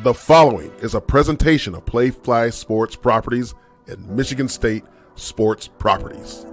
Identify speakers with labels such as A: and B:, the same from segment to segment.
A: The following is a presentation of Playfly Sports Properties and Michigan State Sports Properties.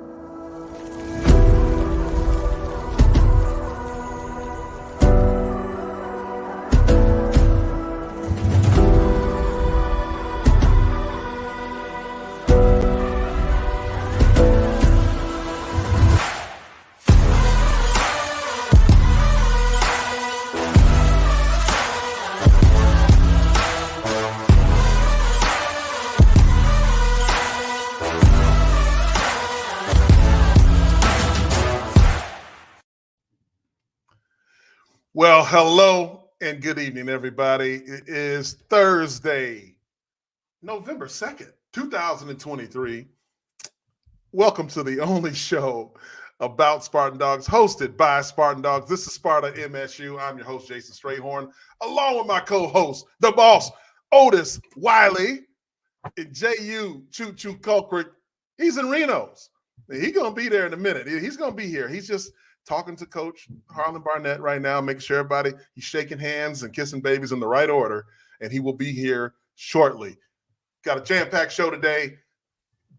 A: Well, hello and good evening, everybody. It is Thursday, November 2nd, 2023. Welcome to the only show about Spartan Dawgs, hosted by Spartan Dawgs. This is Sparta MSU. I'm your host, Jason Strayhorn, along with my co-host, the boss, Otis Wiley, and Jehuu Caulcrick. He's in Reno's. He's going to be there in a minute. He's going to be here. He's just talking to Coach Harlon Barnett right now, making sure he's shaking hands and kissing babies in the right order, and he will be here shortly. Got a jam-packed show today.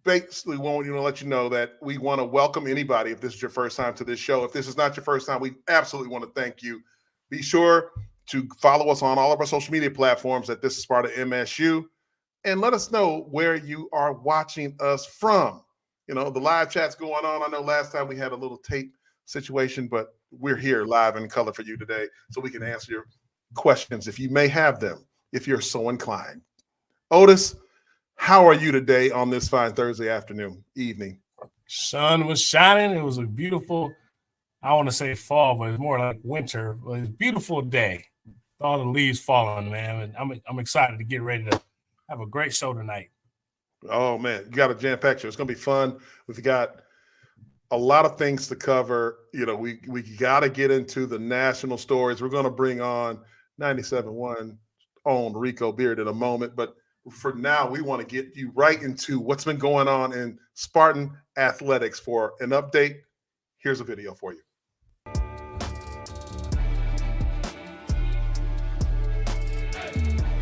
A: Basically, we want to let you know that we want to welcome anybody if this is your first time to this show. If this is not your first time, we absolutely want to thank you. Be sure to follow us on all of our social media platforms at This is Sparta MSU, and let us know where you are watching us from. You know, the live chat's going on. I know last time we had a little tape situation, but we're here live in color for you today so we can answer your questions if you may have them, if you're so inclined. Otis, how are you today on this fine Thursday evening?
B: Sun was shining. It was a beautiful, I want to say fall, but it's more like winter. It was a beautiful day. All the leaves falling, man. And I'm excited to get ready to have a great show tonight.
A: Oh, man, you got a jam-packed show. It's going to be fun. We've got a lot of things to cover. You know, we got to get into the national stories. We're going to bring on 97.1 own Rico Beard in a moment. But for now, we want to get you right into what's been going on in Spartan athletics. For an update, here's a video for you.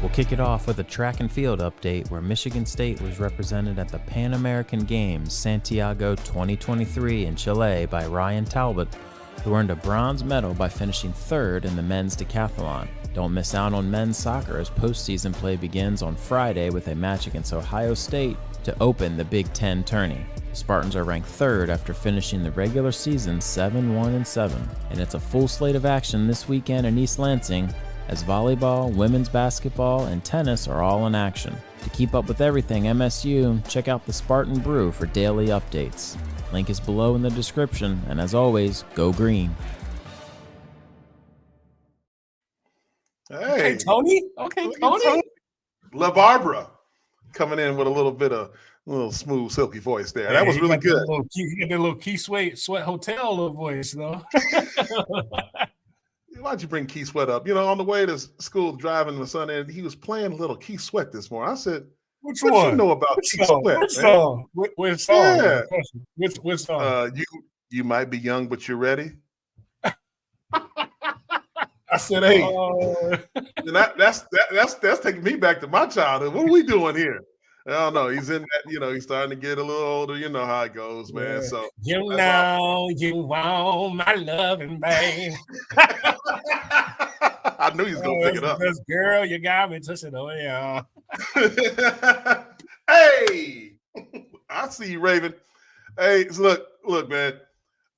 C: We'll kick it off with a track and field update where Michigan State was represented at the Pan American Games Santiago 2023 in Chile by Ryan Talbot, who earned a bronze medal by finishing third in the men's decathlon. Don't miss out on men's soccer as postseason play begins on Friday with a match against Ohio State to open the Big Ten tourney. Spartans are ranked third after finishing the regular season 7-1-7, and it's a full slate of action this weekend in East Lansing, as volleyball, women's basketball, and tennis are all in action. To keep up with everything MSU, check out the Spartan Brew for daily updates. Link is below in the description, and as always, go green.
A: Hey,
B: Tony. Okay, Tony.
A: La Barbara coming in with a little smooth, silky voice there. That was really good.
B: He got that little Key Sweat Hotel little voice, though.
A: Why'd you bring Key Sweat up? You know, on the way to school, driving my son in, he was playing a little Key Sweat this morning. I said,
B: Which
A: what
B: one?
A: You know about Key Sweat?
B: Which song? Which song?
A: Yeah.
B: Which song?
A: You might be young, but you're ready. I said, hey, and that's taking me back to my childhood. What are we doing here? I don't know. He's in that, you know, he's starting to get a little older. You know how it goes, man.
B: Yeah.
A: So
B: you want my loving, babe.
A: I knew he was gonna pick it up.
B: Girl, you got me touching the way on.
A: Hey, I see you, Raven. Hey, so look, man.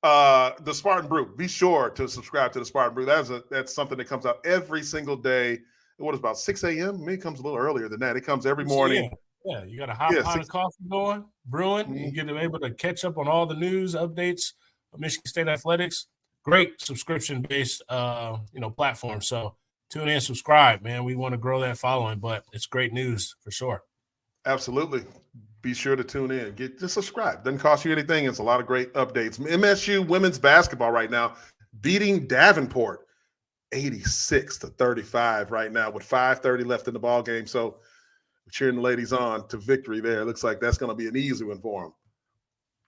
A: The Spartan Brew. Be sure to subscribe to the Spartan Brew. That's something that comes out every single day. What is about 6 a.m.? Maybe it comes a little earlier than that. It comes every morning.
B: Yeah, you got a hot pot of coffee going, brewing. Mm-hmm. You get able to catch up on all the news updates of Michigan State athletics. Great subscription-based, platform. So tune in, subscribe, man. We want to grow that following, but it's great news for sure.
A: Absolutely. Be sure to tune in. Just subscribe. Doesn't cost you anything. It's a lot of great updates. MSU women's basketball right now beating Davenport 86-35 right now with 5:30 left in the ball game. So we're cheering the ladies on to victory there. It looks like that's going to be an easy one for them.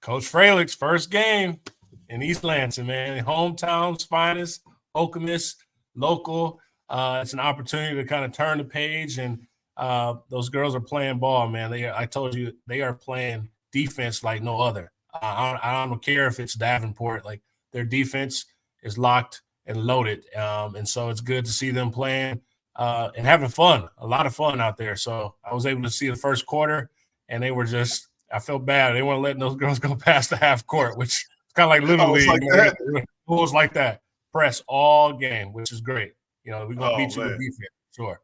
B: Coach Freilic's first game in East Lansing, man. Hometown's finest, Okemos, local. it's an opportunity to kind of turn the page, and those girls are playing ball, man. I told you, they are playing defense like no other. I don't care if it's Davenport. Like, their defense is locked and loaded, and so it's good to see them playing and having fun, a lot of fun out there. So I was able to see the first quarter, and they were just – I felt bad. They weren't letting those girls go past the half court, which is kind of like Little League. It was like that. Press all game, which is great. You know, we're going to beat you with defense, sure.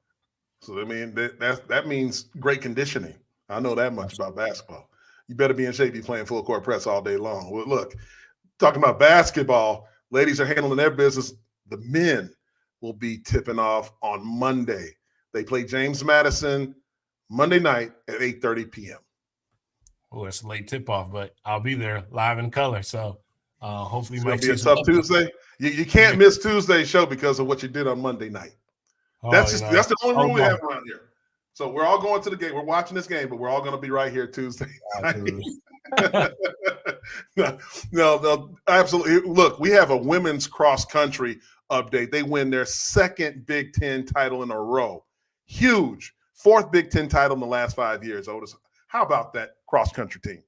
A: So, I mean, that means great conditioning. I know that much about basketball. You better be in shape. Be playing full court press all day long. Well, look, talking about basketball, ladies are handling their business. The men will be tipping off on Monday. They play James Madison Monday night at 8:30 p.m.
B: Oh, it's a late tip-off, but I'll be there live in color. So hopefully,
A: it's going to be a tough Tuesday. You can't miss Tuesday's show because of what you did on Monday night. That's the only rule we have around here. So we're all going to the game. We're watching this game, but we're all going to be right here Tuesday. No, absolutely. Look, we have a women's cross country update. They win their second Big Ten title in a row. Huge. Fourth Big Ten title in the last 5 years, Otis. How about that cross country team?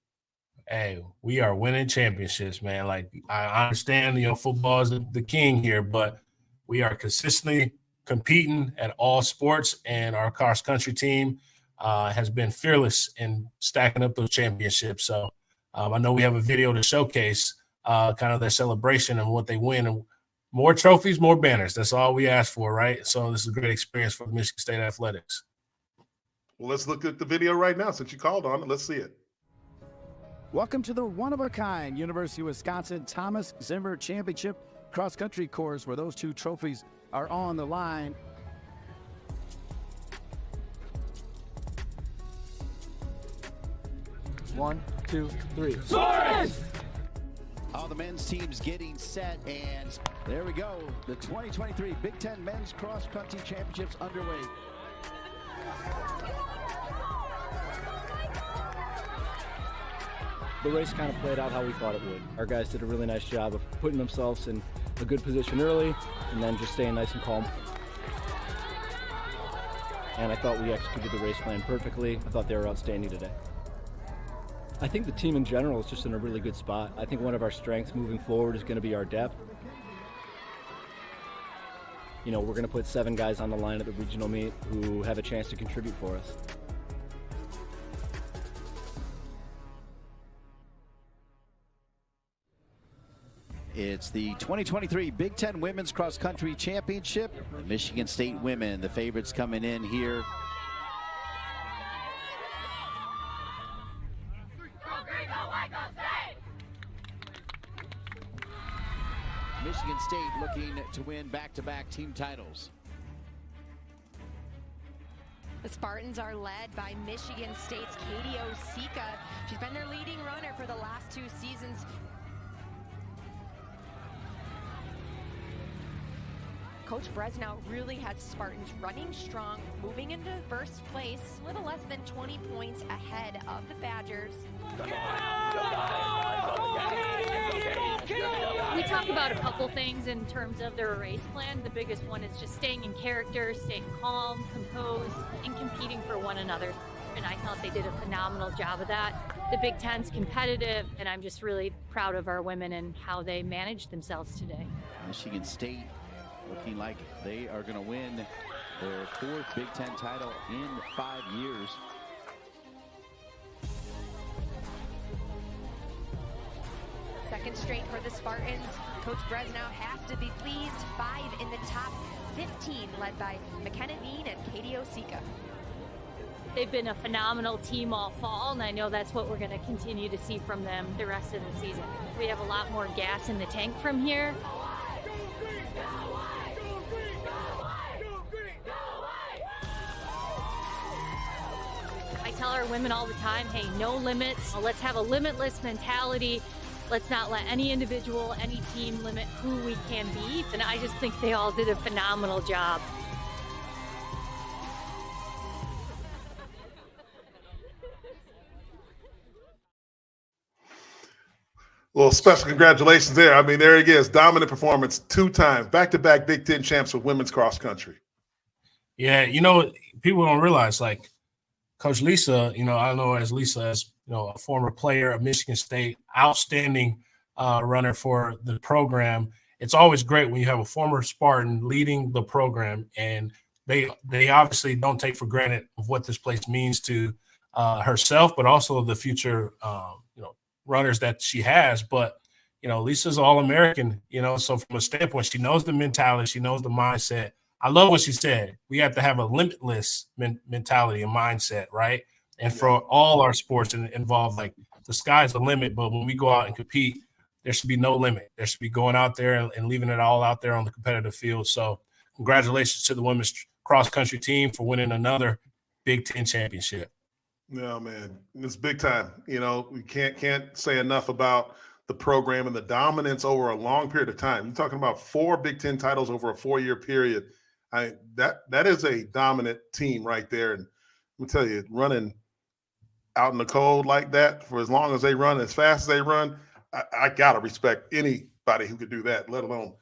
B: Hey, we are winning championships, man. Like, I understand, football is the king here, but we are consistently competing at all sports, and our cross country team has been fearless in stacking up those championships. So I know we have a video to showcase kind of their celebration and what they win. And more trophies, more banners. That's all we ask for, right? So this is a great experience for Michigan State Athletics.
A: Well, let's look at the video right now since you called on it. Let's see it.
D: Welcome to the one-of-a-kind University of Wisconsin Thomas Zimmer Championship cross-country course, where those two trophies are on the line. One, two, three. Spartans!
E: All the men's teams getting set, and there we go. The 2023 Big Ten Men's Cross Country Championships underway.
F: The race kind of played out how we thought it would. Our guys did a really nice job of putting themselves in a good position early and then just staying nice and calm. And I thought we executed the race plan perfectly. I thought they were outstanding today. I think the team in general is just in a really good spot. I think one of our strengths moving forward is going to be our depth. We're going to put 7 guys on the line at the regional meet who have a chance to contribute for us.
E: It's the 2023 Big Ten Women's Cross Country Championship. The Michigan State women, the favorites coming in here. Michigan State looking to win back-to-back team titles.
G: The Spartans are led by Michigan State's Jehuu Otis. She's been their leading runner for the last 2 seasons. Coach Bresnow really has Spartans running strong, moving into first place, a little less than 20 points ahead of the Badgers.
H: We talk about a couple things in terms of their race plan. The biggest one is just staying in character, staying calm, composed, and competing for one another. And I thought they did a phenomenal job of that. The Big Ten's competitive, and I'm just really proud of our women and how they managed themselves today.
E: Michigan State looking like they are going to win their 4th Big Ten title in 5 years.
G: Second straight for the Spartans. Coach Bresnow has to be pleased. 5 in the top 15, led by McKenna Dean and Jehuu Otis.
H: They've been a phenomenal team all fall, and I know that's what we're going to continue to see from them the rest of the season. We have a lot more gas in the tank from here. I tell our women all the time, hey, no limits. Let's have a limitless mentality. Let's not let any individual, any team limit who we can be. And I just think they all did a phenomenal job.
A: Well, special congratulations there. I mean, there he is. Dominant performance 2 times. Back-to-back Big Ten champs for women's cross country.
B: Yeah, people don't realize, like, Coach Lisa, I know as Lisa as, a former player of Michigan State, outstanding runner for the program. It's always great when you have a former Spartan leading the program, and they obviously don't take for granted of what this place means to herself, but also the future, runners that she has. But, Lisa's All-American, so from a standpoint, she knows the mentality, she knows the mindset. I love what she said. We have to have a limitless mentality and mindset, right? And for all our sports involved, like, the sky's the limit, but when we go out and compete, there should be no limit. There should be going out there and leaving it all out there on the competitive field. So congratulations to the women's cross-country team for winning another Big Ten championship.
A: Yeah, man, it's big time. We can't say enough about the program and the dominance over a long period of time. You're talking about 4 Big Ten titles over a 4-year period. That is a dominant team right there. And let me tell you, running out in the cold like that for as long as they run, as fast as they run, I got to respect anybody who could do that, let alone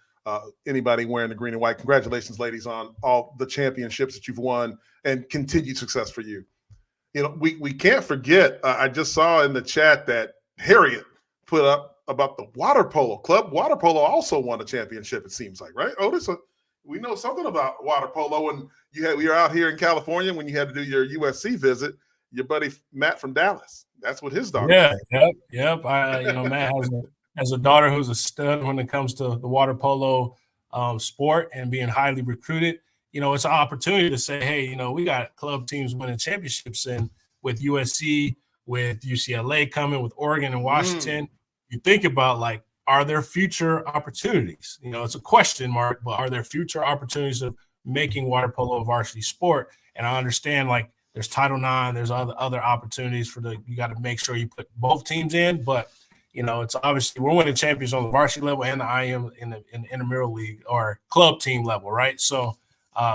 A: anybody wearing the green and white. Congratulations, ladies, on all the championships that you've won and continued success for you. We can't forget, I just saw in the chat that Harriet put up about the water polo club. Water polo also won a championship, it seems like, right, Otis? We know something about water polo. And we were out here in California when you had to do your USC visit. Your buddy Matt from Dallas. That's what his daughter.
B: Yeah, yep. Matt has a daughter who's a stud when it comes to the water polo sport and being highly recruited. It's an opportunity to say, hey, we got club teams winning championships, and with USC, with UCLA coming, with Oregon and Washington, you think about, like, are there future opportunities? It's a question mark, but are there future opportunities of making water polo a varsity sport? And I understand, like, there's Title IX, there's other opportunities you got to make sure you put both teams in, but it's obviously we're winning champions on the varsity level and the IM in the intramural league or club team level, right? So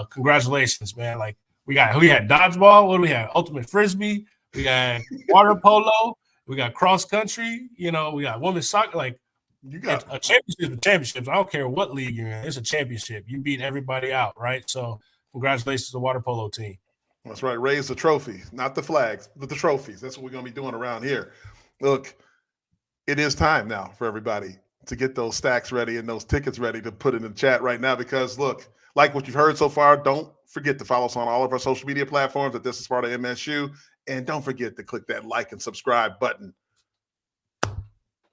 B: congratulations, man. Like, we had dodgeball, what do we have? Ultimate frisbee, we got water polo, we got cross country, we got women's soccer. Like, you got a championship. Championships. I don't care what league you're in. It's a championship. You beat everybody out, right? So congratulations to the water polo team.
A: That's right. Raise the trophy, not the flags, but the trophies. That's what we're going to be doing around here. Look, it is time now for everybody to get those stacks ready and those tickets ready to put in the chat right now, because, look, like what you've heard so far, don't forget to follow us on all of our social media platforms at This is Sparta MSU, and don't forget to click that like and subscribe button.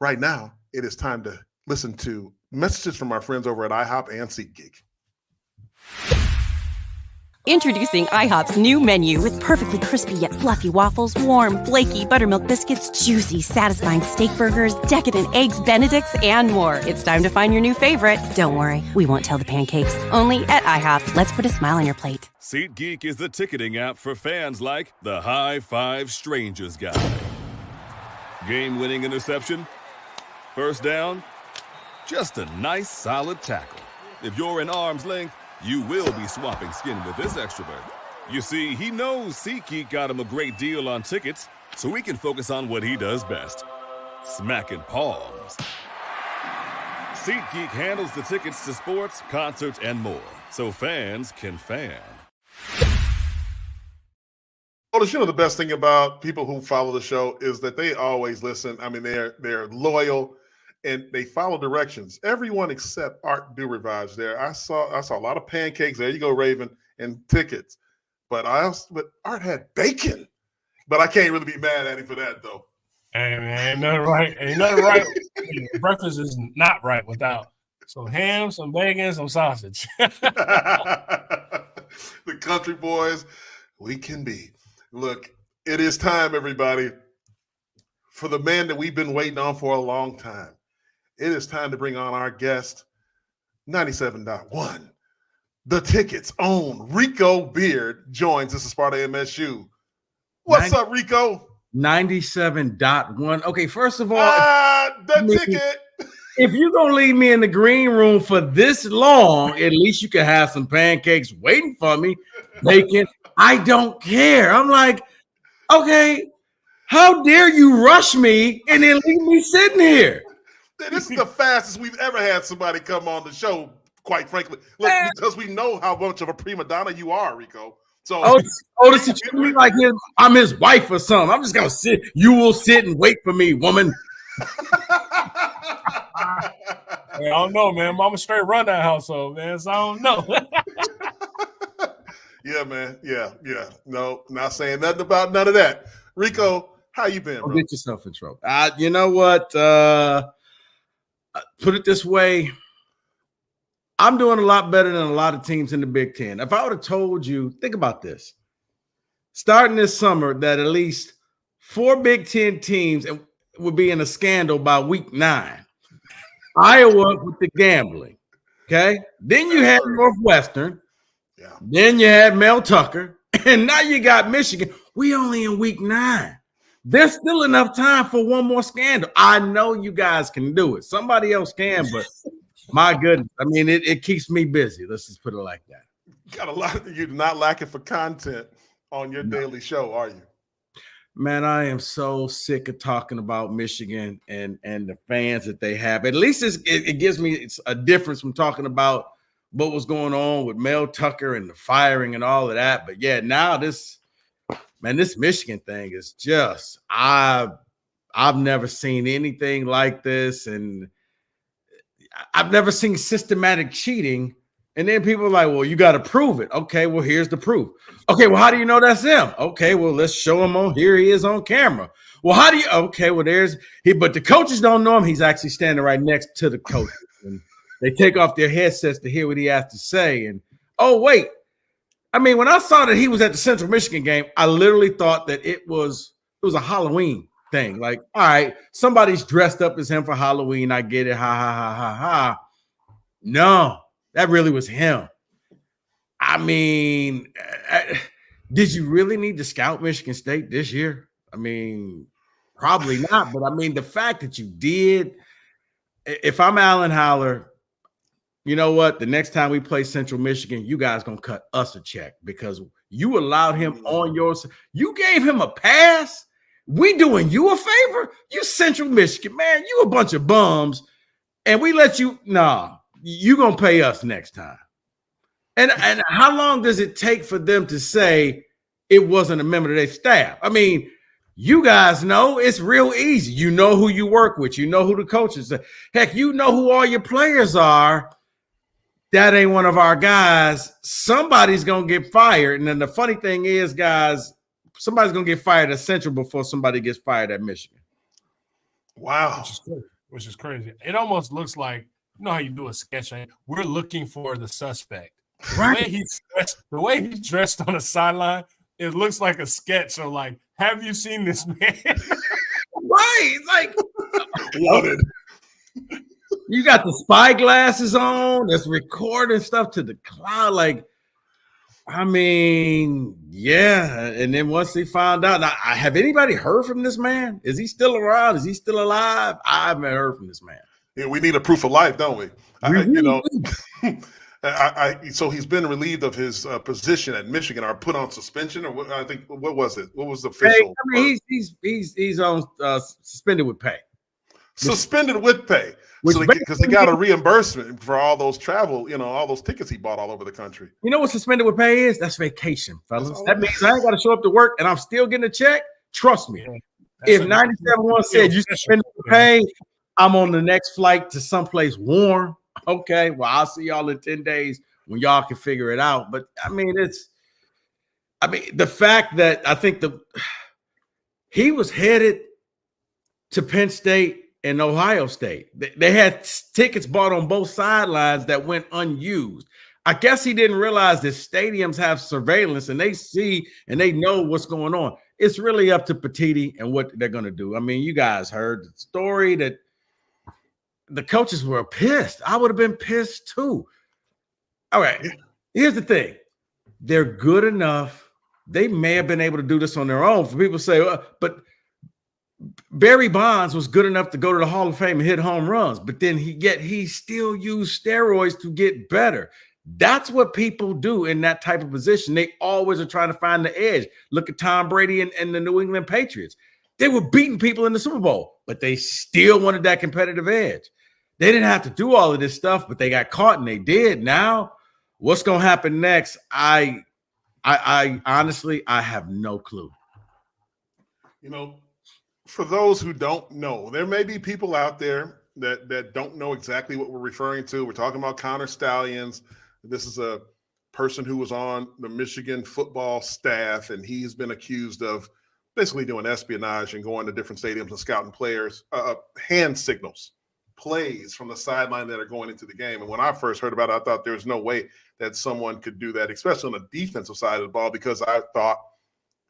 A: Right now, it is time to listen to messages from our friends over at IHOP and SeatGeek.
I: Introducing IHOP's new menu with perfectly crispy yet fluffy waffles, warm, flaky buttermilk biscuits, juicy, satisfying steak burgers, decadent eggs Benedicts, and more. It's time to find your new favorite. Don't worry, we won't tell the pancakes. Only at IHOP. Let's put a smile on your plate.
J: SeatGeek is the ticketing app for fans like the High Five Strangers guy. Game-winning interception? First down? Just a nice, solid tackle. If you're in arm's length, you will be swapping skin with this extrovert. You see, he knows SeatGeek got him a great deal on tickets, so he can focus on what he does best, smacking palms. SeatGeek handles the tickets to sports, concerts, and more, so fans can fan.
A: Otis, the best thing about people who follow the show is that they always listen. I mean, they're loyal and they follow directions. Everyone except Art do Rivage there. I saw a lot of pancakes. There you go, Raven, and tickets. But Art had bacon. But I can't really be mad at him for that, though.
B: Hey, man, ain't nothing right. Ain't nothing right. Breakfast is not right without some ham, some bacon, some sausage.
A: The country boys we can be. Look, it is time, everybody, for the man that we've been waiting on for a long time. It is time to bring on our guest, 97.1. The Ticket's own Rico Beard joins us at Sparta MSU. What's up, Rico?
K: 97.1. Okay, first of all,
A: the ticket.
K: If you're going to leave me in the green room for this long, at least you can have some pancakes waiting for me. Bacon. I don't care. I'm like, okay, how dare you rush me and then leave me sitting here?
A: This is the fastest we've ever had somebody come on the show, quite frankly. Look, because we know how much of a prima donna you are, Rico. So
K: Otis, you treat me like I'm his wife or something. I'm just gonna sit. You will sit and wait for me, woman.
B: I don't know, man. Mama straight run that household, man. So I don't know.
A: Yeah, man. Yeah. No, not saying nothing about none of that. Rico, how you been, bro?
K: Get yourself in trouble. You know what? Put it this way. I'm doing a lot better than a lot of teams in the Big Ten. If I would have told you, think about this. Starting this summer, that at least 4 Big Ten teams would be in a scandal by week 9. Iowa with the gambling. Okay. Then you had Northwestern.
A: Yeah.
K: Then you had Mel Tucker. And now you got Michigan. We only in week 9. There's still enough time for one more scandal. I know you guys can do it. Somebody else can, but my goodness. I mean, it keeps me busy. Let's just put it like that.
A: Got a lot of, you're not lacking for content on your daily show, are you?
K: Man, I am so sick of talking about Michigan and the fans that they have. At least it gives me a difference from talking about what was going on with Mel Tucker and the firing and all of that. But yeah, now this Michigan thing is just I've never seen anything like this, and I've never seen systematic cheating. And then people are like, well, you got to prove it. Okay, well, here's the proof. Okay, well, how do you know that's him? Okay, well, let's show him on here. He is on camera. Well, how do you? Okay, well, but the coaches don't know him. He's actually standing right next to the coaches. And they take off their headsets to hear what he has to say. And, oh, wait. I mean, when I saw that he was at the Central Michigan game, I literally thought that it was a Halloween thing. Like, all right, somebody's dressed up as him for Halloween. I get it. Ha, ha, ha, ha, ha. No. That really was him. I mean, did you really need to scout Michigan State this year? I mean, probably not. But I mean, the fact that you did, if I'm Alan Howler, you know what? The next time we play Central Michigan, you guys going to cut us a check because you allowed him on yours. You gave him a pass. We doing you a favor? You Central Michigan, man, you a bunch of bums. And we let you, you're going to pay us next time. And how long does it take for them to say it wasn't a member of their staff? I mean, you guys know it's real easy. You know who you work with. You know who the coaches are. Heck, you know who all your players are. That ain't one of our guys. Somebody's going to get fired. And then the funny thing is, guys, somebody's going to get fired at Central before somebody gets fired at Michigan.
A: Wow.
B: Which is crazy. It almost looks like, you know how you do a sketch, right? We're looking for the suspect.
K: Right.
B: The way he's dressed on the sideline, it looks like a sketch of like, have you seen this man?
K: Right. It's like
A: wanted.
K: You got the spy glasses on that's recording stuff to the cloud. Like, I mean, yeah. And then once they found out, have anybody heard from this man? Is he still around? Is he still alive? I haven't heard from this man.
A: Yeah, we need a proof of life, don't we? So he's been relieved of his position at Michigan, or put on suspension, or what? I think what was it? What was the official?
K: I mean, he's on suspended with pay.
A: Suspended with pay, because they got a reimbursement for all those travel, all those tickets he bought all over the country.
K: You know what suspended with pay is? That's vacation, fellas. That means I ain't got to show up to work and I'm still getting a check. Trust me. If 97-1 said you suspended with pay, I'm on the next flight to someplace warm. Okay, well, I'll see y'all in 10 days when y'all can figure it out. But I mean, the fact that I think he was headed to Penn State and Ohio State. They had tickets bought on both sidelines that went unused. I guess he didn't realize that stadiums have surveillance and they see and they know what's going on. It's really up to Petiti and what they're going to do. I mean, you guys heard the story that the coaches were pissed. I would have been pissed too. All right, here's the thing. They're good enough. They may have been able to do this on their own. For people to say, but Barry Bonds was good enough to go to the Hall of Fame and hit home runs, but then he still used steroids to get better. That's what people do in that type of position. They always are trying to find the edge. Look at Tom Brady and the New England Patriots. They were beating people in the Super Bowl, but they still wanted that competitive edge. They didn't have to do all of this stuff, but they got caught and they did. Now, what's going to happen next? I honestly, I have no clue.
A: You know, for those who don't know, there may be people out there that don't know exactly what we're referring to. We're talking about Connor Stalions. This is a person who was on the Michigan football staff, and he's been accused of basically doing espionage and going to different stadiums and scouting players, hand signals, plays from the sideline that are going into the game. And when I first heard about it, I thought there was no way that someone could do that, especially on the defensive side of the ball, because I thought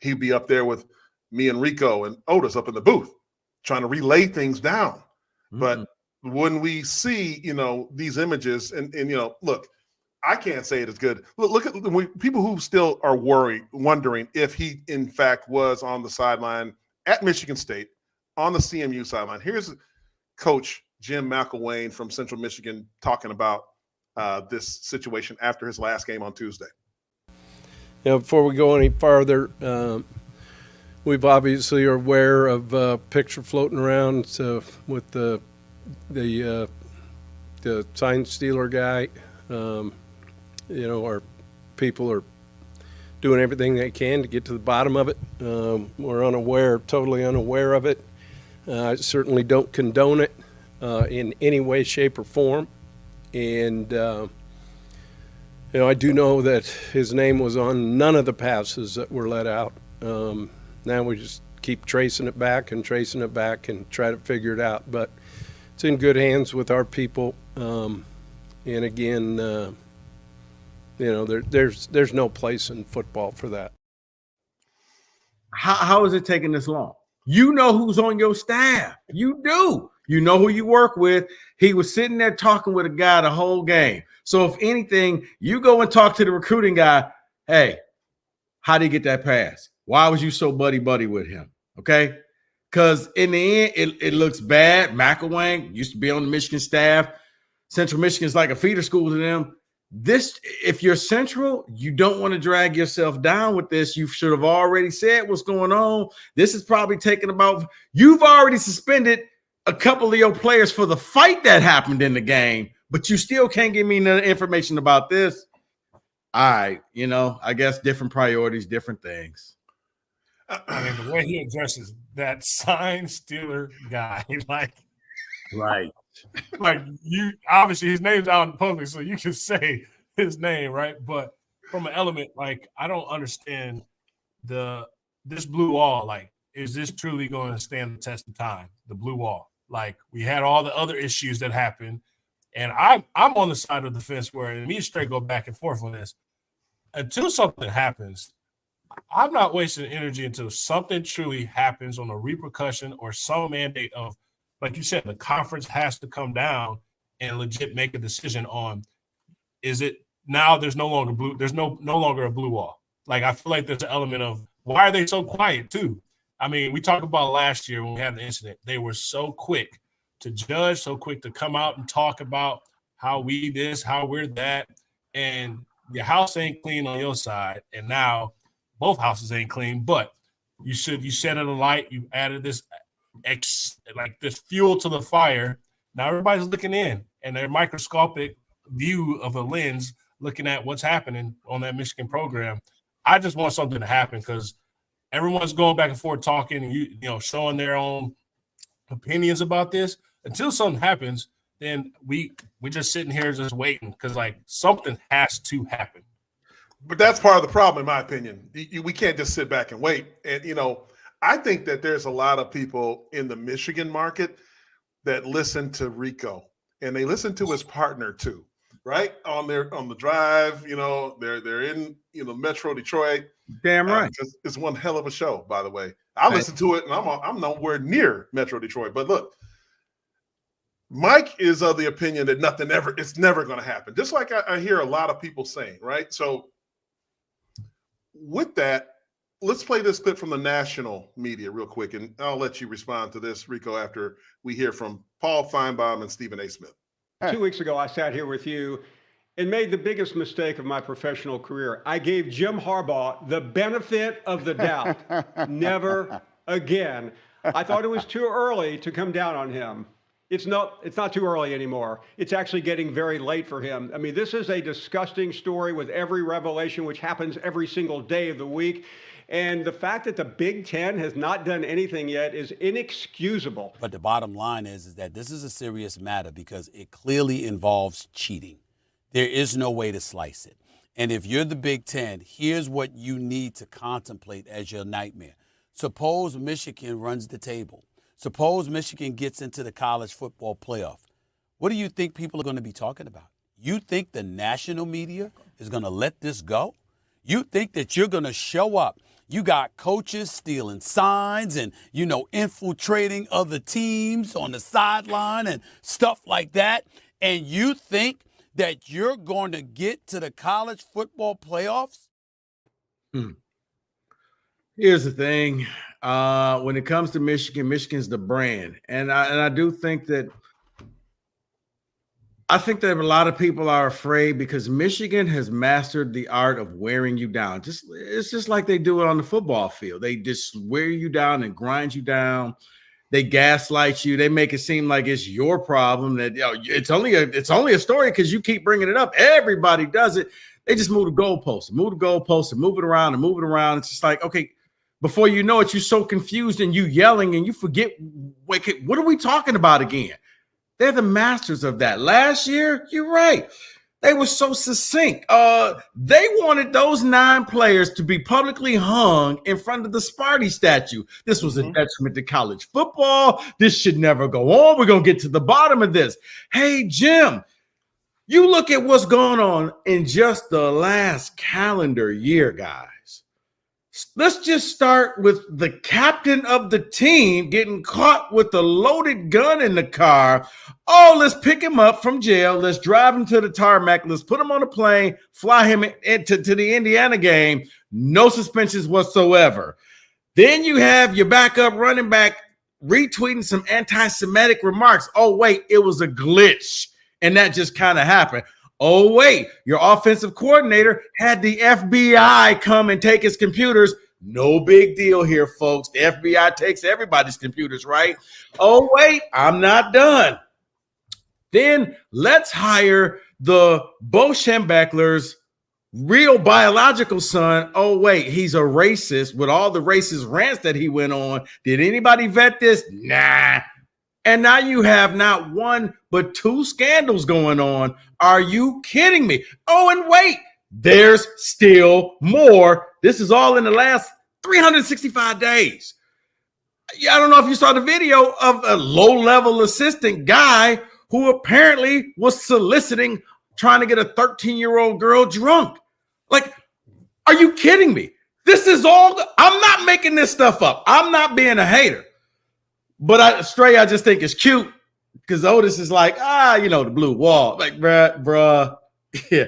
A: he'd be up there with me and Rico and Otis up in the booth trying to relay things down. Mm-hmm. But when we see, you know, these images and you know, look, I can't say it as good. Look at people who still are wondering if he, in fact, was on the sideline at Michigan State, on the CMU sideline. Here's Coach Jim McElwain from Central Michigan talking about this situation after his last game on Tuesday.
L: You know, before we go any farther, we've obviously are aware of a picture floating around with the sign stealer guy. You know, our people are doing everything they can to get to the bottom of it. We're totally unaware of it. I certainly don't condone it in any way, shape, or form. And, you know, I do know that his name was on none of the passes that were let out. Now we just keep tracing it back and try to figure it out. But it's in good hands with our people. And again, you know, there's no place in football for that.
K: How is it taking this long? You know who's on your staff. You do. You know who you work with. He was sitting there talking with a guy the whole game. So if anything, you go and talk to the recruiting guy. Hey, how did he get that pass? Why was you so buddy-buddy with him? Okay? Because in the end, it looks bad. McElwain used to be on the Michigan staff. Central Michigan is like a feeder school to them. If you're Central, you don't want to drag yourself down with this. You should have already said what's going on. This is probably taking you've already suspended a couple of your players for the fight that happened in the game, but you still can't give me no information about this. All right, you know, I guess different priorities, different things.
B: I mean, the way he addresses that sign stealer guy, like you obviously his name's out in public, so you can say his name, right? But from an element, like, I don't understand this blue wall. Like, is this truly going to stand the test of time? The blue wall. Like, we had all the other issues that happened, and I'm on the side of the fence where me and Stray go back and forth on this. Until something happens, I'm not wasting energy until something truly happens on a repercussion or some mandate of, like you said, the conference has to come down and legit make a decision on, is it now there's no longer no longer a blue wall. Like, I feel like there's an element of, why are they so quiet too? I mean, we talked about last year when we had the incident. They were so quick to judge, so quick to come out and talk about how we this, how we're that, and your house ain't clean on your side, and now both houses ain't clean, but you set it alight, you added this this fuel to the fire. Now everybody's looking in, and their microscopic view of a lens looking at what's happening on that Michigan program. I just want something to happen because everyone's going back and forth talking and you know showing their own opinions about this. Until something happens, then we're just sitting here just waiting because like something has to happen.
A: But that's part of the problem, in my opinion. We can't just sit back and wait. And you know, I think that there's a lot of people in the Michigan market that listen to Rico and they listen to his partner too, right? On the drive, you know, they're in, you know, Metro Detroit.
K: Damn right.
A: It's one hell of a show, by the way. I listen to it and I'm nowhere near Metro Detroit. But look, Mike is of the opinion that it's never going to happen. Just like I hear a lot of people saying, right? So with that, let's play this clip from the national media real quick, and I'll let you respond to this, Rico, after we hear from Paul Feinbaum and Stephen A. Smith.
M: 2 weeks ago, I sat here with you and made the biggest mistake of my professional career. I gave Jim Harbaugh the benefit of the doubt. Never again. I thought it was too early to come down on him. It's not too early anymore. It's actually getting very late for him. I mean, this is a disgusting story with every revelation, which happens every single day of the week. And the fact that the Big Ten has not done anything yet is inexcusable.
N: But the bottom line is that this is a serious matter because it clearly involves cheating. There is no way to slice it. And if you're the Big Ten, here's what you need to contemplate as your nightmare. Suppose Michigan runs the table. Suppose Michigan gets into the college football playoff. What do you think people are going to be talking about? You think the national media is going to let this go? You think that you're going to show up? You got coaches stealing signs and, infiltrating other teams on the sideline and stuff like that. And you think that you're going to get to the college football playoffs?
K: Here's the thing. When it comes to Michigan, Michigan's the brand. And I do think that a lot of people are afraid because Michigan has mastered the art of wearing you down. It's just like they do it on the football field. They just wear you down and grind you down. They gaslight you. They make it seem like it's your problem. That it's only a story because you keep bringing it up. Everybody does it. They just move the goalposts, and move it around and move it around. It's just like, okay, before you know it, you're so confused and you yelling and you forget, wait, what are we talking about again? They're the masters of that. Last year, you're right. They were so succinct. They wanted those 9 players to be publicly hung in front of the Sparty statue. This was a detriment to college football. This should never go on. We're going to get to the bottom of this. Hey, Jim, you look at what's going on in just the last calendar year, guys. Let's just start with the captain of the team getting caught with a loaded gun in the car. Oh, let's pick him up from jail. Let's drive him to the tarmac. Let's put him on a plane, fly him into the Indiana game. No suspensions whatsoever. Then you have your backup running back retweeting some anti-Semitic remarks. Oh, wait, it was a glitch. And that just kind of happened. Oh, wait, your offensive coordinator had the FBI come and take his computers. No big deal here, folks. The FBI takes everybody's computers, right? Oh, wait, I'm not done. Then let's hire the Bo Schembechler's real biological son. Oh, wait, he's a racist with all the racist rants that he went on. Did anybody vet this? Nah. And now you have not 1, but 2 scandals going on. Are you kidding me? Oh, and wait, there's still more. This is all in the last 365 days. I don't know if you saw the video of a low-level assistant guy who apparently was soliciting, trying to get a 13-year-old girl drunk. Like, are you kidding me? This is all, I'm not making this stuff up. I'm not being a hater. But I just think it's cute because Otis is like, the blue wall. Like, bruh, yeah.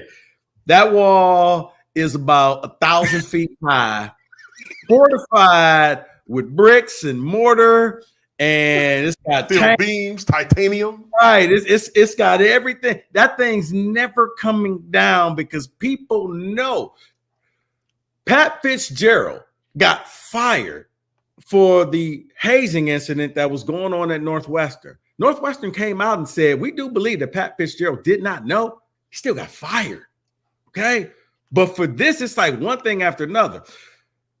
K: That wall is about 1,000 feet high, fortified with bricks and mortar, and it's got
A: steel beams, titanium.
K: Right, it's got everything. That thing's never coming down because people know. Pat Fitzgerald got fired for the hazing incident that was going on at Northwestern. Northwestern came out and said, we do believe that Pat Fitzgerald did not know. He still got fired. Okay. But for this, it's like one thing after another.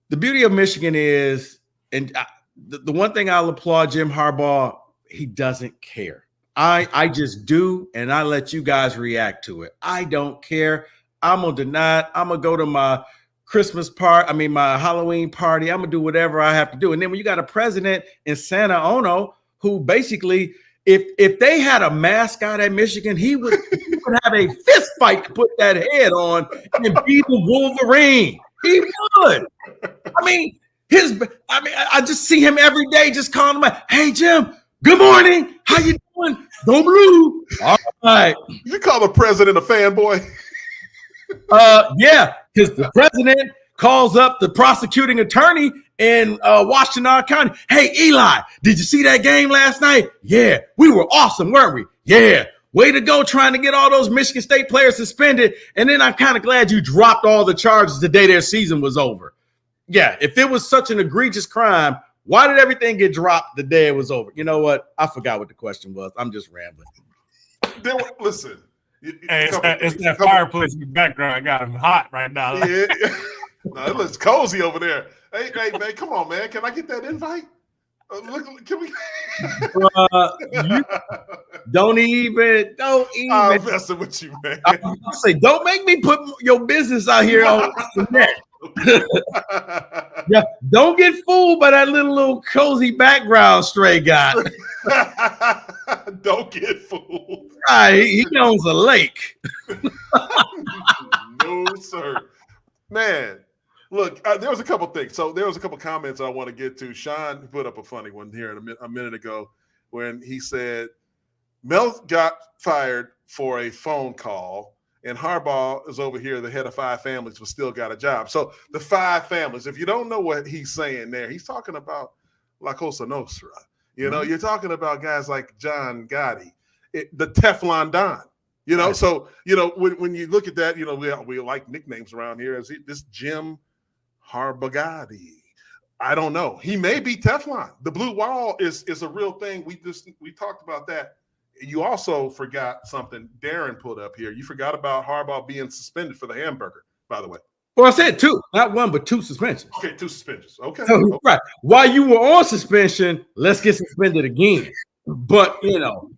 K: The beauty of Michigan is, and the one thing I'll applaud Jim Harbaugh, he doesn't care. I just do, and I let you guys react to it. I don't care. I'm going to deny it. I'm going to go to my my Halloween party. I'm gonna do whatever I have to do. And then when you got a president in Santa Ono who basically, if they had a mascot at Michigan, he would have a fist fight to put that head on and be the Wolverine. He would. I just see him every day, just calling him, hey Jim, good morning. How you doing? Go blue. All right.
A: You call the president a fanboy?
K: Yeah, because the president calls up the prosecuting attorney in Washtenaw County. Hey, Eli, did you see that game last night? Yeah, we were awesome, weren't we? Yeah, way to go trying to get all those Michigan State players suspended. And then I'm kind of glad you dropped all the charges the day their season was over. Yeah, if it was such an egregious crime, Why did everything get dropped the day it was over? You know what? I forgot what the question was. I'm just rambling.
A: Listen.
B: Hey, it's that fireplace in the background. I got him hot right now.
A: Yeah. No, it looks cozy over there. Hey, man, come on, man. Can I get that invite? Look, can we?
K: Don't even.
A: I'm messing with you, man.
K: I say, don't make me put your business out here on the net. Yeah, don't get fooled by that little cozy background stray guy.
A: Don't get fooled.
K: Right, he owns a lake.
A: No, sir. Man, look, there was a couple things. So there was a couple comments I want to get to. Sean put up a funny one here a minute ago when he said Mel got fired for a phone call, and Harbaugh is over here, the head of 5 families, but still got a job. So the 5 families, if you don't know what he's saying there, he's talking about La Cosa Nostra. You know, you're talking about guys like John Gotti, the Teflon Don. You know, so, you know, when you look at that, you know, we like nicknames around here. Is this Jim Harbagati? I don't know. He may be Teflon. The blue wall is a real thing. We talked about that. You also forgot something Darren put up here. You forgot about Harbaugh being suspended for the hamburger, by the way.
K: Well, I said 2, not 1, but 2 suspensions.
A: Okay, 2 suspensions. Okay.
K: So, right. While you were on suspension, let's get suspended again. But, you know,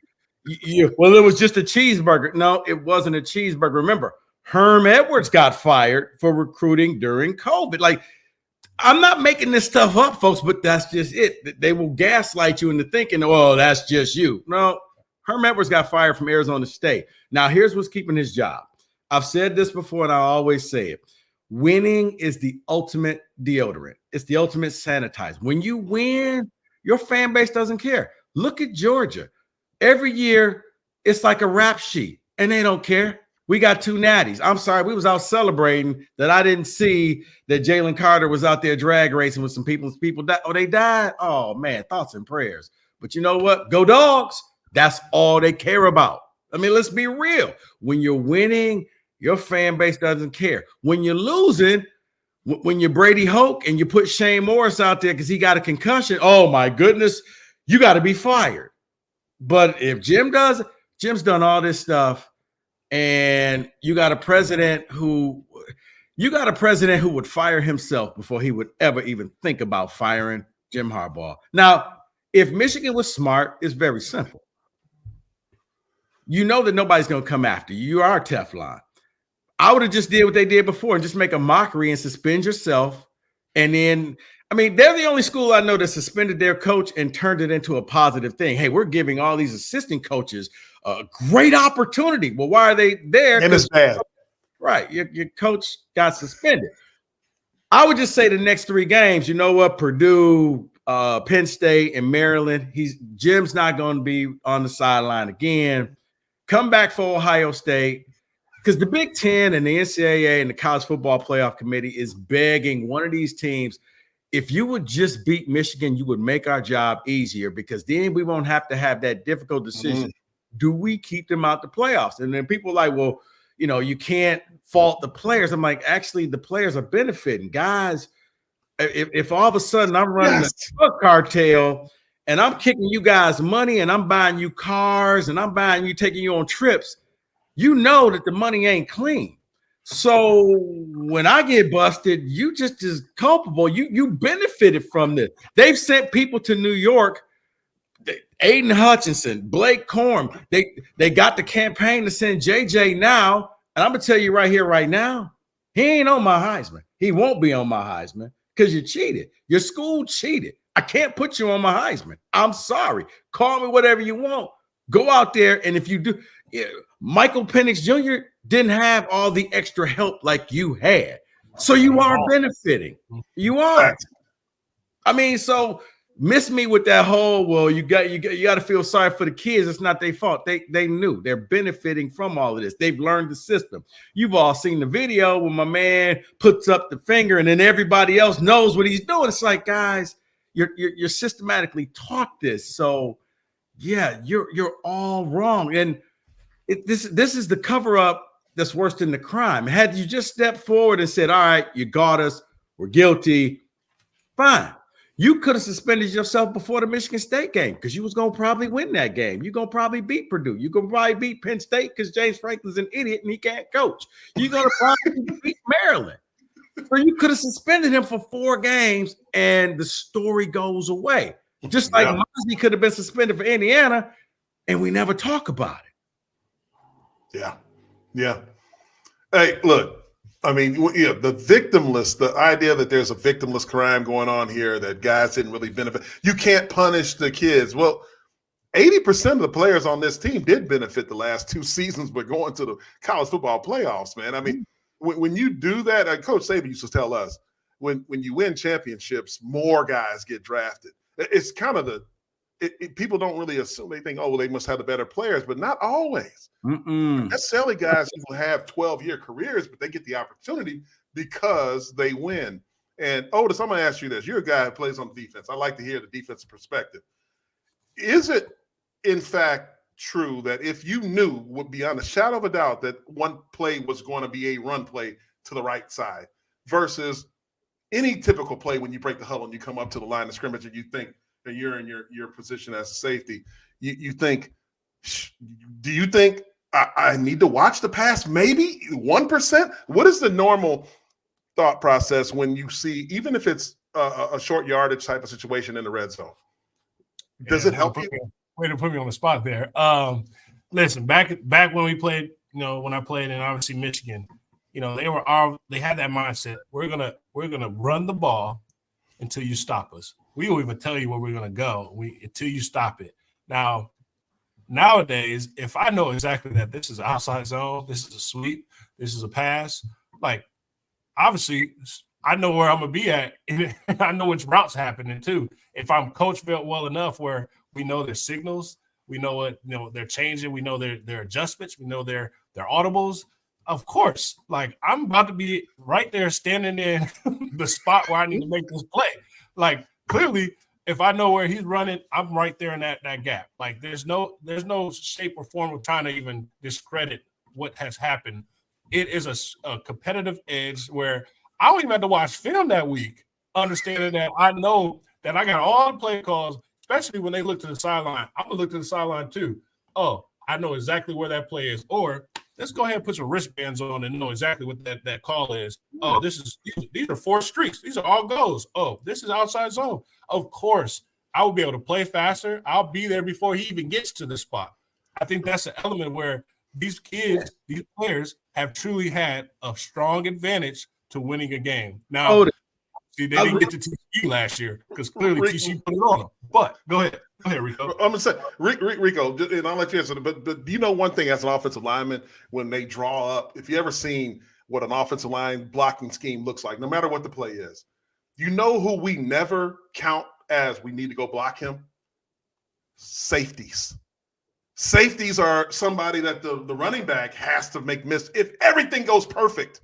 K: well, it was just a cheeseburger. No, it wasn't a cheeseburger. Remember, Herm Edwards got fired for recruiting during COVID. Like, I'm not making this stuff up, folks, but that's just it. They will gaslight you into thinking, oh, that's just you. No, Herm Edwards got fired from Arizona State. Now, here's what's keeping his job. I've said this before, and I always say it. Winning is the ultimate deodorant. It's the ultimate sanitizer. When you win, your fan base doesn't care. Look at Georgia. Every year, it's like a rap sheet, and they don't care. We got 2 natties. I'm sorry, we was out celebrating that I didn't see that Jalen Carter was out there drag racing with some people. People died. Oh, they died? Oh, man, thoughts and prayers. But you know what? Go Dogs. That's all they care about. I mean, let's be real. When you're winning, your fan base doesn't care. When you're losing, when you're Brady Hoke and you put Shane Morris out there because he got a concussion, oh, my goodness, you got to be fired. But if Jim does, Jim's done all this stuff, and you got a president who would fire himself before he would ever even think about firing Jim Harbaugh. Now, if Michigan was smart, it's very simple. You know that nobody's going to come after you. You are Teflon. I would have just did what they did before and just make a mockery and suspend yourself. And then, I mean, they're the only school I know that suspended their coach and turned it into a positive thing. Hey, we're giving all these assistant coaches a great opportunity. Well, why are they there?
A: And it's bad.
K: Right. Your coach got suspended. I would just say the next 3 games, you know what? Purdue, Penn State, and Maryland. Jim's not going to be on the sideline again. Come back for Ohio State. Because the Big Ten and the NCAA and the College Football Playoff Committee is begging one of these teams, if you would just beat Michigan, you would make our job easier, because then we won't have to have that difficult decision. Do we keep them out the playoffs? And then people are like, well, you know, you can't fault the players. I'm like, actually, the players are benefiting. Guys, if all of a sudden I'm running a drug cartel and I'm kicking you guys money and I'm buying you cars and I'm buying you, taking you on trips, you know that the money ain't clean. So when I get busted, you just as culpable. You benefited from this. They've sent people to New York, Aiden Hutchinson, Blake Corum. They got the campaign to send JJ now. And I'm going to tell you right here, right now, he ain't on my Heisman. He won't be on my Heisman because you cheated. Your school cheated. I can't put you on my Heisman. I'm sorry. Call me whatever you want. Go out there, and if you do, Michael Penix Jr. didn't have all the extra help like you had. So you are benefiting. You are. I mean, so miss me with that whole, well, you got to feel sorry for the kids. It's not their fault. They knew. They're benefiting from all of this. They've learned the system. You've all seen the video when my man puts up the finger and then everybody else knows what he's doing. It's like, guys, you're systematically taught this. So yeah, you're all wrong. And this is the cover-up that's worse than the crime. Had you just stepped forward and said, all right, you got us, we're guilty, fine. You could have suspended yourself before the Michigan State game because you was going to probably win that game. You're going to probably beat Purdue. You're going to probably beat Penn State because James Franklin's an idiot and he can't coach. You're going to probably beat Maryland. So you could have suspended him for 4 games and the story goes away. Just like Mozzie could have been suspended for Indiana and we never talk about it.
A: Yeah. Yeah. Hey, look. I mean, the victimless, the idea that there's a victimless crime going on here, that guys didn't really benefit. You can't punish the kids. Well, 80% of the players on this team did benefit the last 2 seasons, but going to the college football playoffs, man. I mean, when you do that, Coach Saban used to tell us, when you win championships, more guys get drafted. It's kind of people don't really assume. They think, oh, well, they must have the better players, but not always. Necessarily guys who have 12-year careers, but they get the opportunity because they win. And Otis, I'm going to ask you this. You're a guy who plays on defense. I like to hear the defensive perspective. Is it, in fact, true that if you knew beyond a shadow of a doubt that one play was going to be a run play to the right side versus any typical play when you break the huddle and you come up to the line of scrimmage and you think that you're in your position as a safety, you think, do you think I need to watch the pass maybe 1%? What is the normal thought process when you see, even if it's a short yardage type of situation in the red zone? Does it help you?
B: Way to put me on the spot there. Listen, back when we played, when I played in obviously Michigan, they had that mindset. We're gonna run the ball until you stop us. We won't even tell you where we're gonna go until you stop it. Now, nowadays, if I know exactly that this is an outside zone, this is a sweep, this is a pass, like obviously I know where I'm gonna be at, and I know which routes happening too. If I'm coached well enough where we know their signals, we know what they're changing, we know their adjustments, we know their audibles. Of course, like I'm about to be right there standing in the spot where I need to make this play. Like clearly, if I know where he's running, I'm right there in that gap. Like there's no shape or form of trying to even discredit what has happened. It is a competitive edge where I don't even have to watch film that week, understanding that I know that I got all the play calls, especially when they look to the sideline. I'm going to look to the sideline too. Oh, I know exactly where that play is. Or let's go ahead and put some wristbands on and know exactly what that call is. Oh, these are 4 streaks. These are all goals. Oh, this is outside zone. Of course, I will be able to play faster. I'll be there before he even gets to the spot. I think that's an element where these kids, these players have truly had a strong advantage to winning a game. Now, see, they didn't get to TCU last year because clearly TCU put it on them. But go ahead, Rico.
A: I'm gonna say, Rico, and I'll let you answer. But do you know one thing as an offensive lineman when they draw up? If you ever seen what an offensive line blocking scheme looks like, no matter what the play is, you know who we never count as we need to go block him? Safeties. Safeties are somebody that the running back has to make miss if everything goes perfect.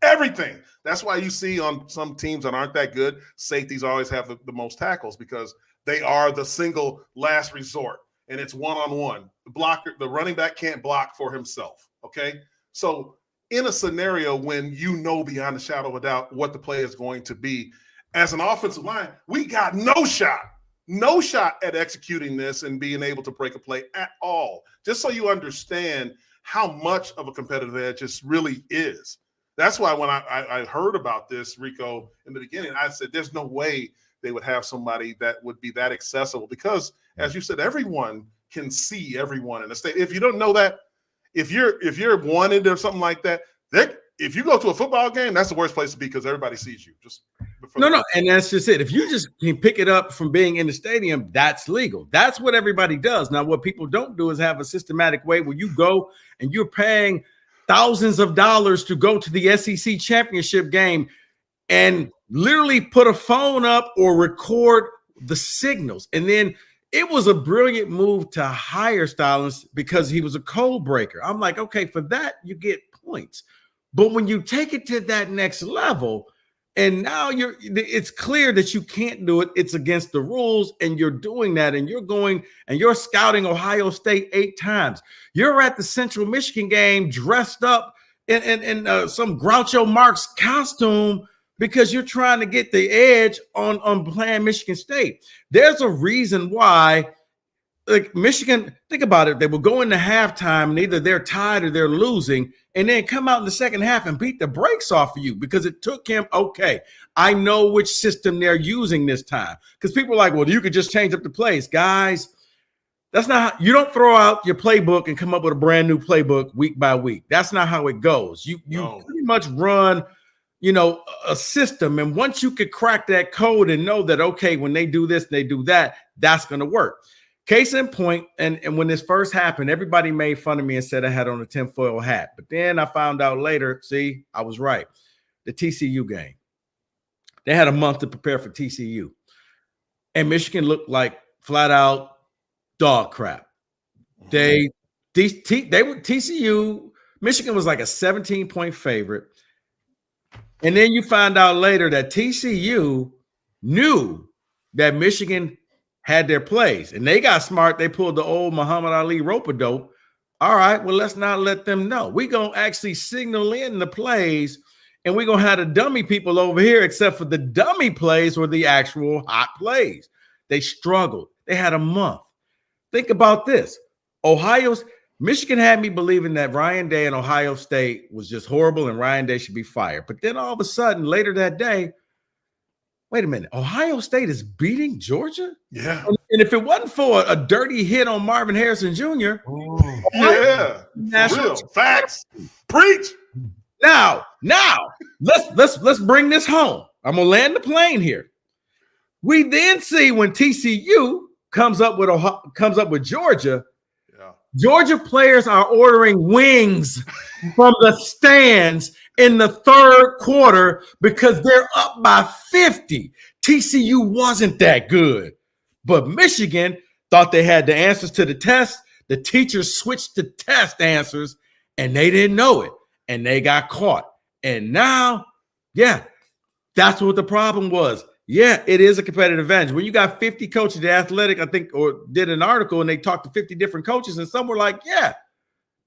A: Everything. That's why you see on some teams that aren't that good, safeties always have the most tackles because they are the single last resort, and it's one-on-one. The running back can't block for himself, okay? So in a scenario when you know beyond a shadow of a doubt what the play is going to be, as an offensive line, we got no shot at executing this and being able to break a play at all, just so you understand how much of a competitive edge this really is. That's why when I heard about this, Rico, in the beginning, I said there's no way they would have somebody that would be that accessible because, as you said, everyone can see everyone in the state. If you don't know that, if you're wanted or something like that, if you go to a football game, that's the worst place to be because everybody sees you.
K: No, and that's just it. If you just can pick it up from being in the stadium, that's legal. That's what everybody does. Now, what people don't do is have a systematic way where you go and you're paying thousands of dollars to go to the SEC championship game and literally put a phone up or record the signals. And then it was a brilliant move to hire Stalions because he was a code breaker. I'm like, okay, for that, you get points. But when you take it to that next level, and now it's clear that you can't do it. It's against the rules, and you're doing that, and you're going and you're scouting Ohio State 8 times. You're at the Central Michigan game dressed up in some Groucho Marx costume because you're trying to get the edge on playing Michigan State. There's a reason why, like Michigan, think about it. They will go into halftime and either they're tied or they're losing, and then come out in the second half and beat the brakes off of you because it took him, okay, I know which system they're using this time. Because people are like, well, you could just change up the plays. Guys, that's not how, you don't throw out your playbook and come up with a brand new playbook week by week. That's not how it goes. You pretty much run, a system. And once you could crack that code and know that, okay, when they do this, they do that, that's going to work. Case in point, and when this first happened, everybody made fun of me and said I had on a tinfoil hat. But then I found out later, see, I was right. The TCU game. They had a month to prepare for TCU. And Michigan looked like flat out dog crap. They were TCU. Michigan was like a 17-point favorite. And then you find out later that TCU knew that Michigan had their plays, and they got smart. They pulled the old Muhammad Ali rope-a-dope. All right, well, let's not let them know. We're going to actually signal in the plays, and we're going to have the dummy people over here, except for the dummy plays were the actual hot plays. They struggled. They had a month. Think about this. Michigan had me believing that Ryan Day and Ohio State was just horrible and Ryan Day should be fired. But then all of a sudden, later that day, wait a minute, Ohio State is beating Georgia?
A: Yeah.
K: And if it wasn't for a dirty hit on Marvin Harrison Jr.,
A: real facts. Preach.
K: Now, let's bring this home. I'm gonna land the plane here. We then see when TCU comes up with Georgia. Georgia players are ordering wings from the stands in the third quarter because they're up by 50. TCU wasn't that good, but Michigan thought they had the answers to the test. The teachers switched to test answers, and they didn't know it, and they got caught. And now, that's what the problem was. Yeah, it is a competitive advantage. When you got 50 coaches, The Athletic, I think, or did an article, and they talked to 50 different coaches, and some were like,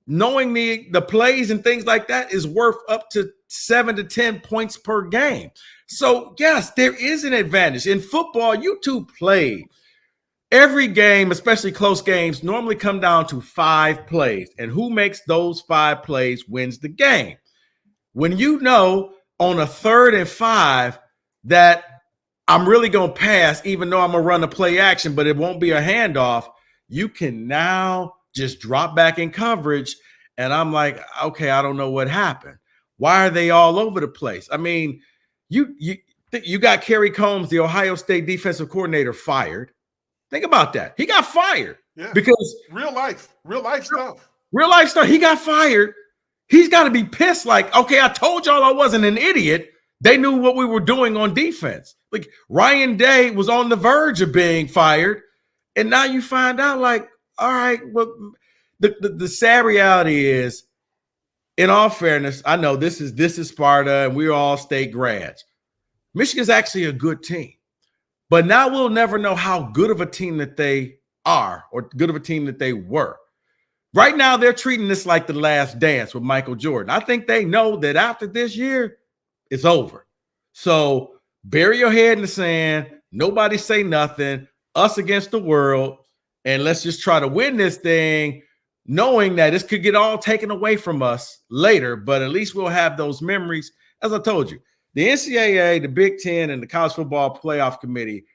K: knowing the plays and things like that is worth up to 7 to 10 points per game. So, yes, there is an advantage. In football, you two play. Every game, especially close games, normally come down to 5 plays, and who makes those 5 plays wins the game. When you know on a 3rd and 5 that I'm really going to pass, even though I'm going to run a play action, but it won't be a handoff, you can now just drop back in coverage. And I'm like, okay, I don't know what happened. Why are they all over the place? I mean, you got Kerry Combs, the Ohio State defensive coordinator, fired. Think about that. He got fired because real life stuff. He got fired. He's got to be pissed. Like, okay, I told y'all I wasn't an idiot. They knew what we were doing on defense. Like Ryan Day was on the verge of being fired. And now you find out like, all right, well, the sad reality is, in all fairness, I know this is Sparta and we're all state grads. Michigan's actually a good team. But now we'll never know how good of a team that they are or good of a team that they were. Right now, they're treating this like the last dance with Michael Jordan. I think they know that after this year, it's over. So bury your head in the sand. Nobody say nothing. Us against the world. And let's just try to win this thing, knowing that this could get all taken away from us later. But at least we'll have those memories. As I told you, the NCAA, the Big Ten, and the College Football Playoff Committee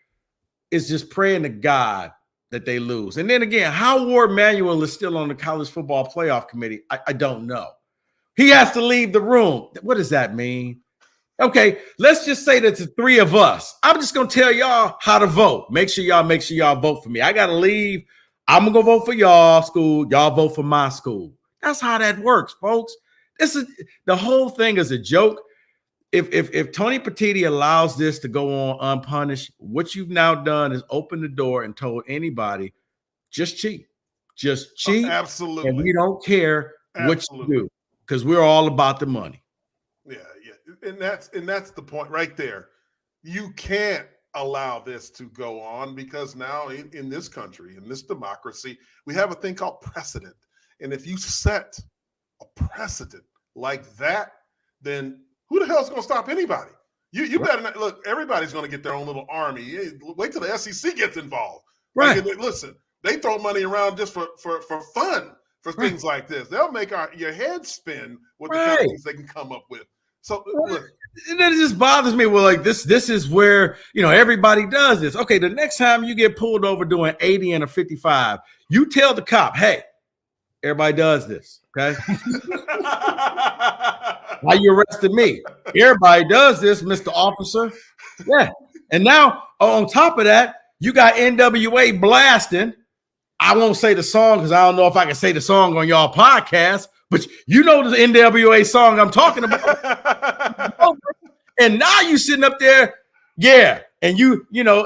K: is just praying to God that they lose. And then again, how Ward Manuel is still on the College Football Playoff Committee, I don't know. He has to leave the room. What does that mean? Okay, let's just say that the 3 of us. I'm just going to tell y'all how to vote. Make sure y'all vote for me. I got to leave. I'm going to go vote for y'all school. Y'all vote for my school. That's how that works, folks. The whole thing is a joke. If Tony Petitti allows this to go on unpunished, what you've now done is open the door and told anybody, just cheat. Just cheat.
A: Absolutely.
K: And we don't care what you do because we're all about the money.
A: Yeah. And that's the point right there. You can't allow this to go on because now in this country, in this democracy, we have a thing called precedent. And if you set a precedent like that, then who the hell is going to stop anybody? You better not look. Everybody's going to get their own little army. Wait till the SEC gets involved.
K: Right.
A: Like, listen, they throw money around just for fun for things like this. They'll make your head spin with the kind of things they can come up with. So look.
K: It just bothers me. Well, like this is where, everybody does this. Okay, the next time you get pulled over doing 80 and a 55, you tell the cop, hey, everybody does this, okay? Why you arrested me? Everybody does this, Mr. Officer. Yeah. And now, on top of that, you got NWA blasting. I won't say the song because I don't know if I can say the song on y'all podcast, but you know the NWA song I'm talking about. And now you sitting up there, and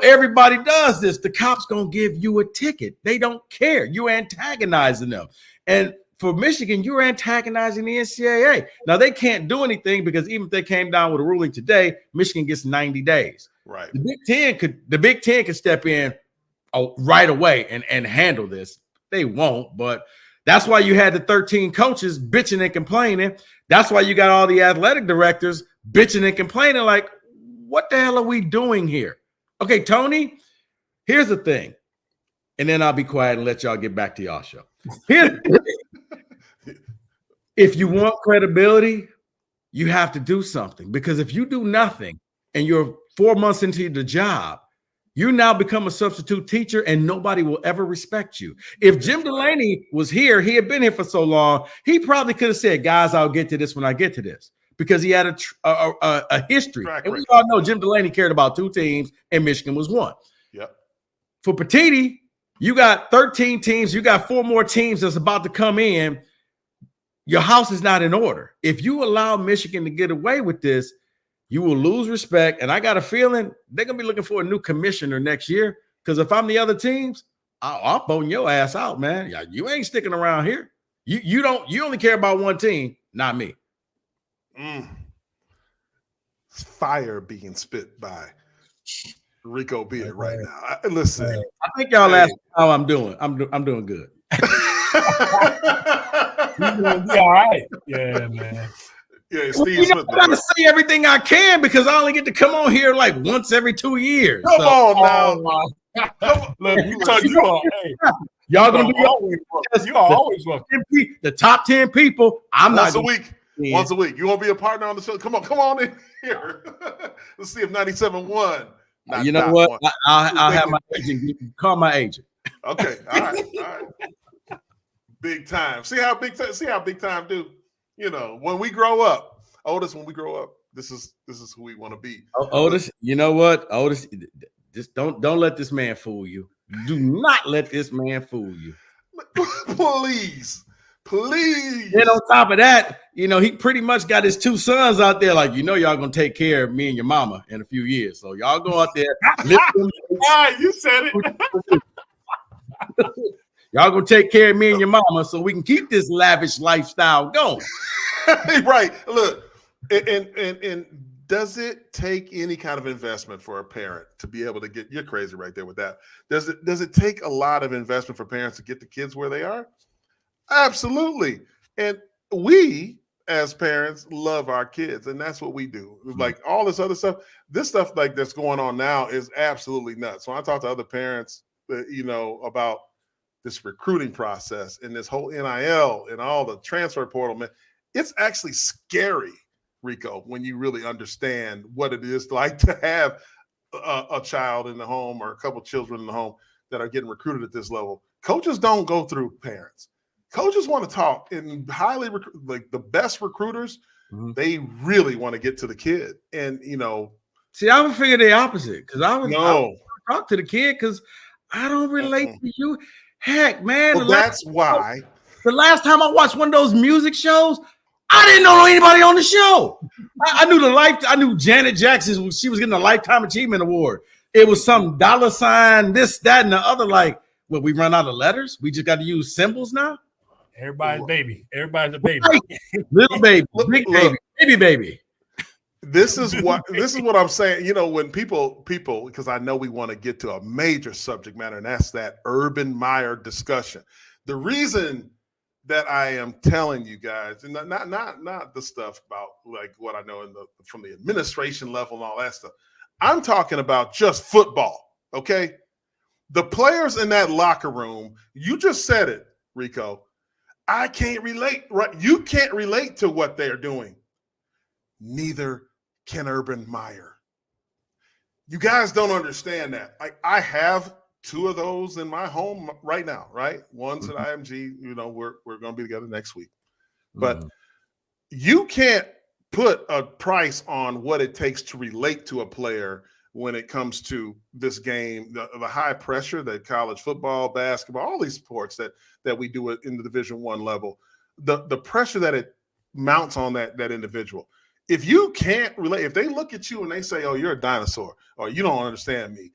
K: everybody does this. The cops gonna give you a ticket. They don't care. You're antagonizing them. And for Michigan, you're antagonizing the NCAA. Now they can't do anything because even if they came down with a ruling today, Michigan gets 90 days.
A: Right.
K: The Big Ten could step in right away and handle this. They won't, but that's why you had the 13 coaches bitching and complaining. That's why you got all the athletic directors bitching and complaining like, what the hell are we doing here? Okay, Tony, here's the thing. And then I'll be quiet and let y'all get back to y'all show. If you want credibility, you have to do something. Because if you do nothing and you're 4 months into the job, you now become a substitute teacher and nobody will ever respect you. If Jim Delaney was here, he had been here for so long, he probably could have said, guys, I'll get to this when I get to this, because he had a history. And we all know Jim Delaney cared about 2 teams and Michigan was one.
A: Yep.
K: For Petiti, you got 13 teams. You got 4 more teams that's about to come in. Your house is not in order. If you allow Michigan to get away with this, you will lose respect. And I got a feeling they're going to be looking for a new commissioner next year. Because if I'm the other teams, I'm voting your ass out, man. You ain't sticking around here. You only care about one team, not me.
A: Fire being spit by Rico Beard right now. Listen.
K: I think y'all asked how I'm doing. I'm doing good.
B: You're going to be all right. Yeah, man.
A: Yeah, Steve Smith.
K: I gotta say everything I can because I only get to come on here like once every 2 years.
A: Come on now.
B: Look,
K: Y'all gonna be
B: you are always welcome.
K: The top 10 people.
A: Once a week. You want to be a partner on the show? Come on in here. Let's see if 97.1.
K: You know what? I'll have my agent call my agent.
A: Okay. All right. Big time. See how big time do. When we grow up, Otis, this is who we want to be.
K: Otis, you know what? Otis, just don't let this man fool you. Do not let this man fool you.
A: Please.
K: And on top of that, he pretty much got his 2 sons out there. Like, y'all gonna take care of me and your mama in a few years. So y'all go out there.
B: You said it.
K: Y'all gonna take care of me and your mama so we can keep this lavish lifestyle going.
A: Right. Look, and does it take any kind of investment for a parent to be able to get? You're crazy right there with that. Does it take a lot of investment for parents to get the kids where they are? Absolutely. And we as parents love our kids, and that's what we do. Like all this other stuff, this stuff like that's going on now is absolutely nuts. When I talk to other parents, about this recruiting process and this whole NIL and all the transfer portal, man, it's actually scary, Rico, when you really understand what it is like to have a child in the home or a couple children in the home that are getting recruited at this level. Coaches don't go through parents. Coaches want to talk, and like the best recruiters, they really want to get to the kid. And
K: see, I would figure the opposite because I would talk to the kid because I don't relate to you. Heck, man.
A: Well, that's why.
K: The last time I watched one of those music shows, I didn't know anybody on the show. I knew Janet Jackson. She was getting a Lifetime Achievement Award. It was some $, this, that, and the other. Like, we run out of letters? We just got to use symbols now?
B: Everybody's a baby.
K: Little baby, big baby, baby.
A: This is what I'm saying. When people, because I know we want to get to a major subject matter, and that's that Urban Meyer discussion. The reason that I am telling you guys, and not the stuff about like what I know from the administration level and all that stuff. I'm talking about just football, okay? The players in that locker room, you just said it, Rico. I can't relate, right? You can't relate to what they're doing. Neither can Urban Meyer. You guys don't understand that. Like, I have 2 of those in my home right now, right? One's at IMG, we're going to be together next week. But you can't put a price on what it takes to relate to a player when it comes to this game, the high pressure that college football, basketball, all these sports that we do in the Division I level, the pressure that it mounts on that individual. If you can't relate, if they look at you and they say, oh, you're a dinosaur, or you don't understand me,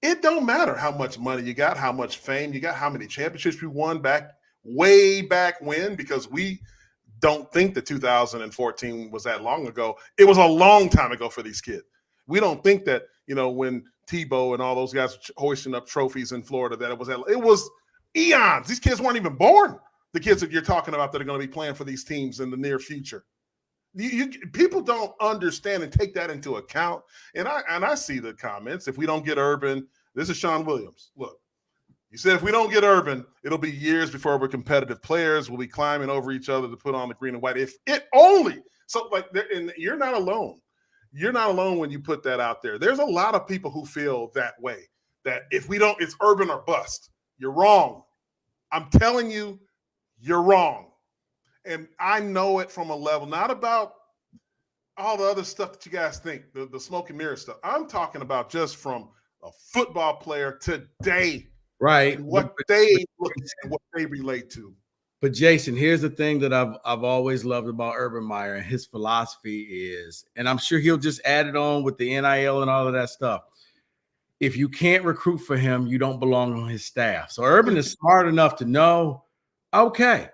A: it don't matter how much money you got, how much fame you got, how many championships you won way back when, because we don't think that 2014 was that long ago. It was a long time ago for these kids. We don't think that, when Tebow and all those guys were hoisting up trophies in Florida, that it was eons. These kids weren't even born. The kids that you're talking about that are going to be playing for these teams in the near future. People don't understand and take that into account. And I see the comments. If we don't get Urban, this is Sean Williams. Look, you said if we don't get Urban, it'll be years before we're competitive players. We'll be climbing over each other to put on the green and white. If it only so, like, and you're not alone. You're not alone when you put that out there. There's a lot of people who feel that way, that if we don't, it's Urban or bust. You're wrong. I'm telling you, you're wrong. And I know it from a level, not about all the other stuff that you guys think, the smoke and mirror stuff. I'm talking about just from a football player today.
K: Right.
A: What they look at, what they relate to.
K: But Jason, here's the thing that I've always loved about Urban Meyer, and his philosophy is, and I'm sure he'll just add it on with the NIL and all of that stuff. If you can't recruit for him, you don't belong on his staff. So Urban is smart enough to know, okay,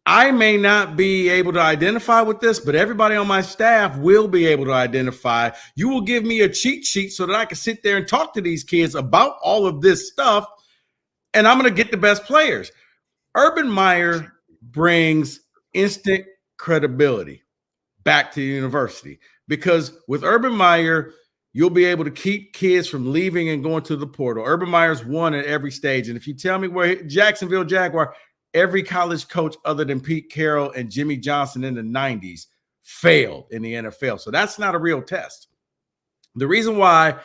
K: I may not be able to identify with this, but everybody on my staff will be able to identify. You will give me a cheat sheet so that I can sit there and talk to these kids about all of this stuff, and I'm going to get the best players. Urban Meyer brings instant credibility back to the university, because with Urban Meyer, you'll be able to keep kids from leaving and going to the portal. Urban Meyer's won at every stage. And if you tell me where Jacksonville Jaguar, every college coach other than Pete Carroll and Jimmy Johnson in the 90s failed in the NFL. So that's not a real test. The reason why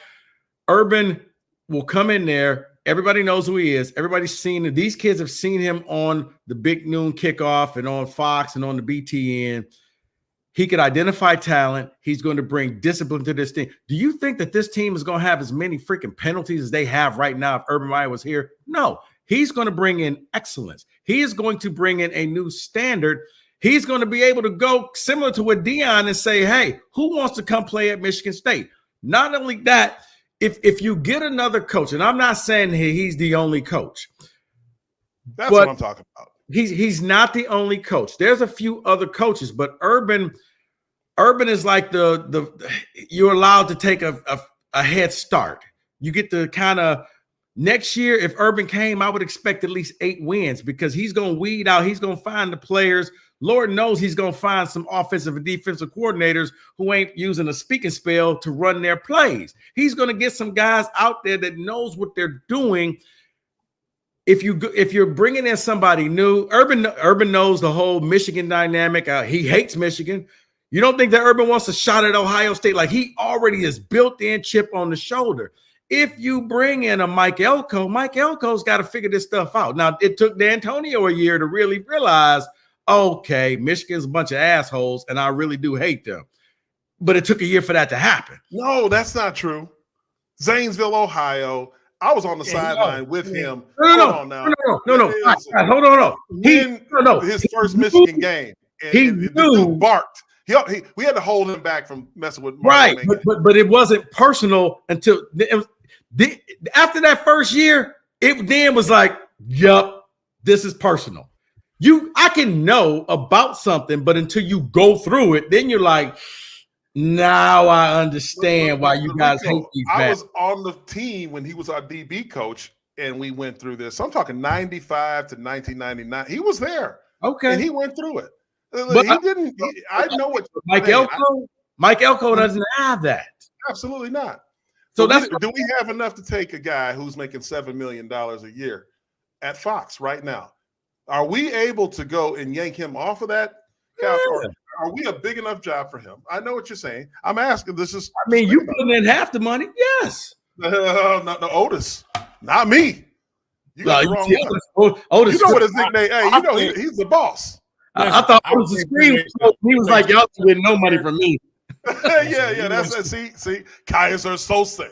K: Urban will come in there, everybody knows who he is. Everybody's seen it. These kids have seen him on the Big Noon Kickoff and on Fox and on the BTN. He could identify talent. He's going to bring discipline to this team. Do you think that this team is going to have as many freaking penalties as they have right now if Urban Meyer was here? No. He's going to bring in excellence. He is going to bring in a new standard. He's going to be able to go similar to what Deion and say, hey, who wants to come play at Michigan State? Not only that, if you get another coach, and I'm not saying he's the only coach.
A: That's what I'm talking about.
K: He's not the only coach. There's a few other coaches, but Urban is like you're allowed to take a head start. You get to kind of next year, if Urban came, I would expect at least 8 wins, because he's going to weed out. He's going to find the players. Lord knows he's going to find some offensive and defensive coordinators who ain't using a speaking spell to run their plays. He's going to get some guys out there that knows what they're doing. If you're bringing in somebody new, Urban knows the whole Michigan dynamic. He hates Michigan. You don't think that Urban wants a shot at Ohio State? Like, he already is built-in chip on the shoulder. If you bring in a Mike Elko's got to figure this stuff out. Now, it took D'Antonio a year to really realize, okay, Michigan's a bunch of assholes, and I really do hate them. But it took a year for that to happen.
A: No, that's not true. Zanesville, Ohio. I was on the sideline with him.
K: No. Hold on.
A: His first Michigan game. And the dude barked. We had to hold him back from messing with Mark.
K: Right, but it wasn't personal until after that first year. It then was like, yup, this is personal. I can know about something, but until you go through it, then you're like, now I understand why you guys hate these.
A: I was on the team when he was our DB coach and we went through this. I'm talking 95 to 1999. He was there.
K: Okay.
A: And he went through it.
K: But
A: I know what
K: Mike Elko doesn't have that.
A: Absolutely not.
K: So
A: do we have enough to take a guy who's making $7 million a year at Fox right now? Are we able to go and yank him off of that? Yeah. Are we a big enough job for him? I know what you're saying. I'm asking.
K: You putting in half the money? Yes.
A: No, Otis, not me. You got the wrong one.
K: Otis,
A: you know what his nickname? Hey, you know he's the boss.
K: I thought Otis was screaming. He was like, "Y'all getting no money from me."
A: yeah. That's it. See, Kaiser Sose.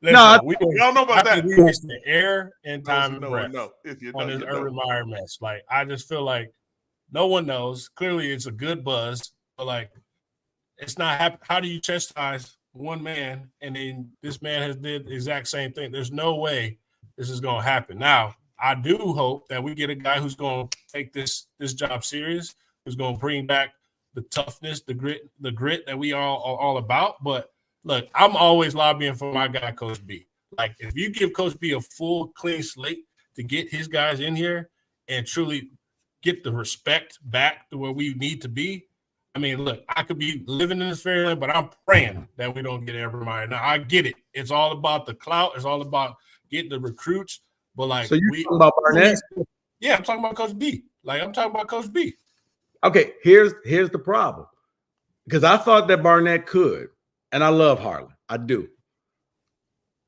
B: No,
A: y'all know about that.
B: We wasted air and time and breath
A: if you
B: on this Urban Meyer mess. Like, I just feel like no one knows. Clearly, it's a good buzz, but like, it's not. How do you chastise one man and then this man has did the exact same thing? There's no way this is going to happen. Now, I do hope that we get a guy who's going to take this job serious, who's going to bring back the toughness, the grit that we are all about. But look, I'm always lobbying for my guy, Coach B. Like, if you give Coach B a full, clean slate to get his guys in here and truly get the respect back to where we need to be, I mean, look, I could be living in this fairyland, but I'm praying that we don't get Urban Meyer. Now, I get it. It's all about the clout. It's all about getting the recruits. But, like,
K: so you're talking about Barnett?
B: Yeah, I'm talking about Coach B. Like, I'm talking about Coach B.
K: Okay, here's the problem. Because I thought that Barnett could, and I love Harlon. I do.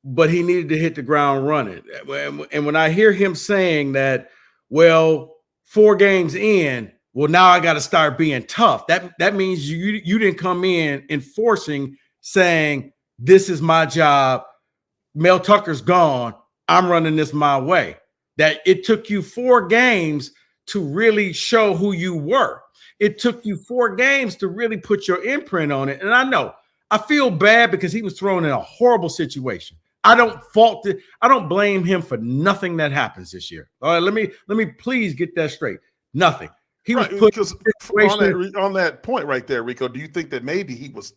K: But he needed to hit the ground running. And when I hear him saying that, well, 4 games in, well, now I got to start being tough. That means you didn't come in enforcing, saying, this is my job. Mel Tucker's gone. I'm running this my way. That it took you 4 games to really show who you were. It took you 4 games to really put your imprint on it. And I know I feel bad because he was thrown in a horrible situation. I don't fault it. I don't blame him for nothing that happens this year. All right, let me please get that straight. Nothing. He was put
A: on that point right there, Rico. Do you think that maybe he was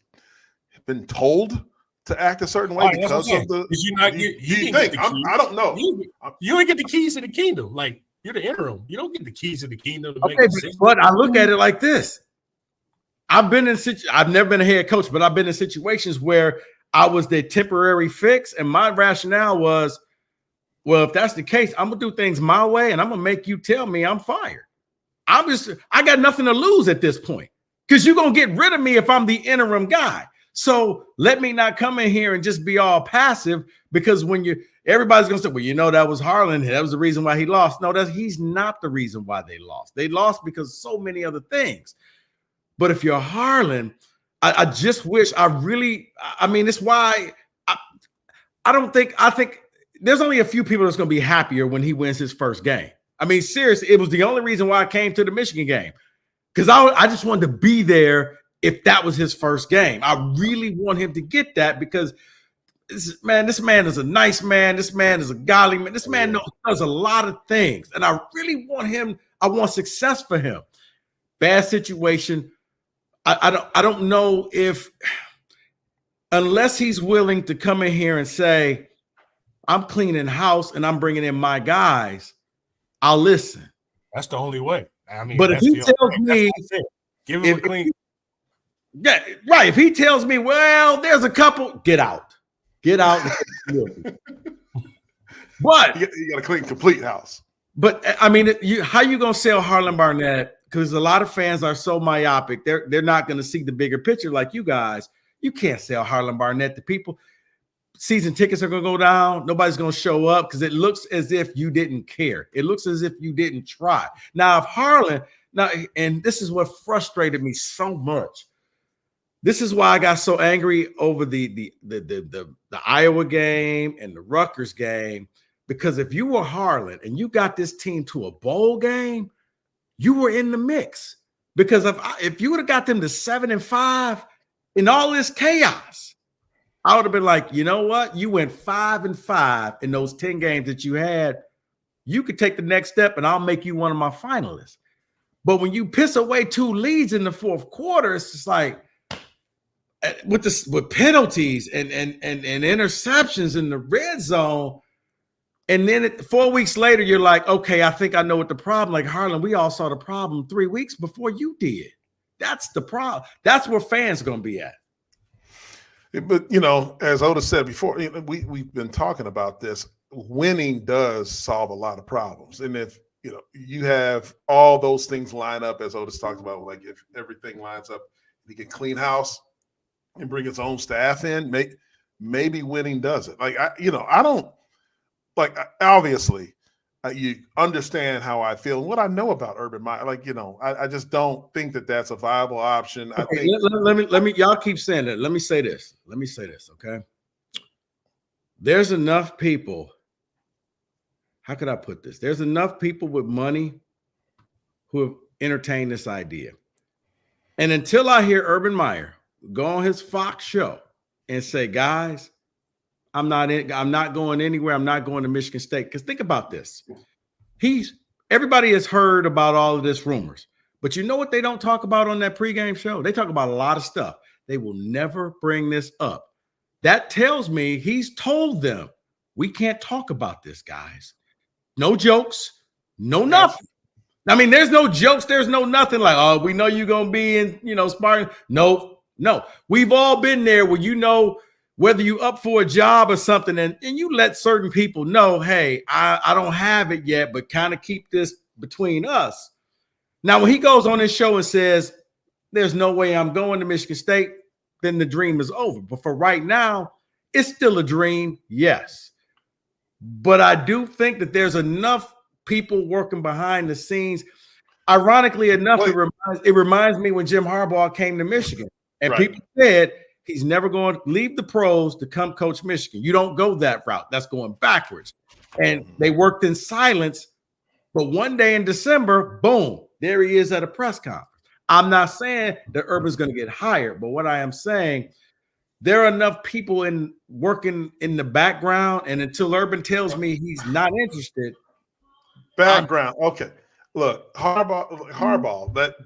A: been told to act a certain way because of the? I don't know.
B: You ain't get the keys to the kingdom. Like, you're the interim. You don't get the keys to the kingdom. To make
K: but I look at it like this. I've never been a head coach, but I've been in situations where I was the temporary fix, and my rationale was, well, if that's the case, I'm gonna do things my way, and I'm gonna make you tell me I'm fired. I got nothing to lose at this point because you're gonna get rid of me if I'm the interim guy. So let me not come in here and just be all passive, because when everybody's gonna say, well, you know, that was Harlon. That was the reason why he lost. No, he's not the reason why they lost. They lost because of so many other things. But if you're Harlon, I just wish it's why I think there's only a few people that's going to be happier when he wins his first game. I mean, seriously, it was the only reason why I came to the Michigan game, because I just wanted to be there if that was his first game. I really want him to get that because this man is a nice man. This man is a godly man. This man does a lot of things, and I really want him. I want success for him. Bad situation. I don't know if, unless he's willing to come in here and say, I'm cleaning house and I'm bringing in my guys, I'll listen.
B: That's the only way. I mean,
K: but if he tells me,
B: give him a clean.
K: Yeah, right. If he tells me, well, there's a couple, get out. But
A: you got to clean complete house.
K: But I mean, how you gonna sell Harlon Barnett? Because a lot of fans are so myopic, they're not going to see the bigger picture like you guys. You can't sell Harlon Barnett to people. Season tickets are going to go down. Nobody's going to show up because it looks as if you didn't care. It looks as if you didn't try. Now, if Harlon, and this is what frustrated me so much. This is why I got so angry over the Iowa game and the Rutgers game, because if you were Harlon and you got this team to a bowl game, you were in the mix. Because if you would have got them to 7-5 in all this chaos, I would have been like, you know what? You went 5-5 in those 10 games that you had. You could take the next step and I'll make you one of my finalists. But when you piss away 2 leads in the fourth quarter, it's just like with penalties and interceptions in the red zone, And then 4 weeks later, you're like, okay, I think I know what the problem. Like Harlon, we all saw the problem 3 weeks before you did. That's the problem. That's where fans are going to be at.
A: But, as Otis said before, we've been talking about this. Winning does solve a lot of problems. And if, you have all those things line up, as Otis talked about, like if everything lines up, he can clean house and bring his own staff in, maybe winning does it. Like, I don't, like, obviously, you understand how I feel and what I know about Urban Meyer. Like, I just don't think that that's a viable option.
K: Okay,
A: I think.
K: Let me. Y'all keep saying that. Let me say this. Okay. There's enough people. How could I put this? There's enough people with money who have entertained this idea. And until I hear Urban Meyer go on his Fox show and say, guys, I'm not going anywhere. I'm not going to Michigan State. Because think about this. Everybody has heard about all of this rumors. But you know what they don't talk about on that pregame show? They talk about a lot of stuff. They will never bring this up. That tells me he's told them, we can't talk about this, guys. No jokes, no nothing. I mean, there's no jokes. There's no nothing like, oh, we know you're going to be in, Spartan. No. We've all been there where, whether you up for a job or something and you let certain people know, hey, I don't have it yet, but kind of keep this between us. Now, when he goes on his show and says, there's no way I'm going to Michigan State, then the dream is over. But for right now, it's still a dream, yes. But I do think that there's enough people working behind the scenes. Ironically enough, it reminds me when Jim Harbaugh came to Michigan. And people said he's never going to leave the pros to come coach Michigan. You don't go that route. That's going backwards. And they worked in silence. But one day in December, boom, there he is at a press conference. I'm not saying that Urban's going to get hired, but what I am saying, there are enough people working in the background, and until Urban tells me he's not interested.
A: Background, okay. Look, Harbaugh. That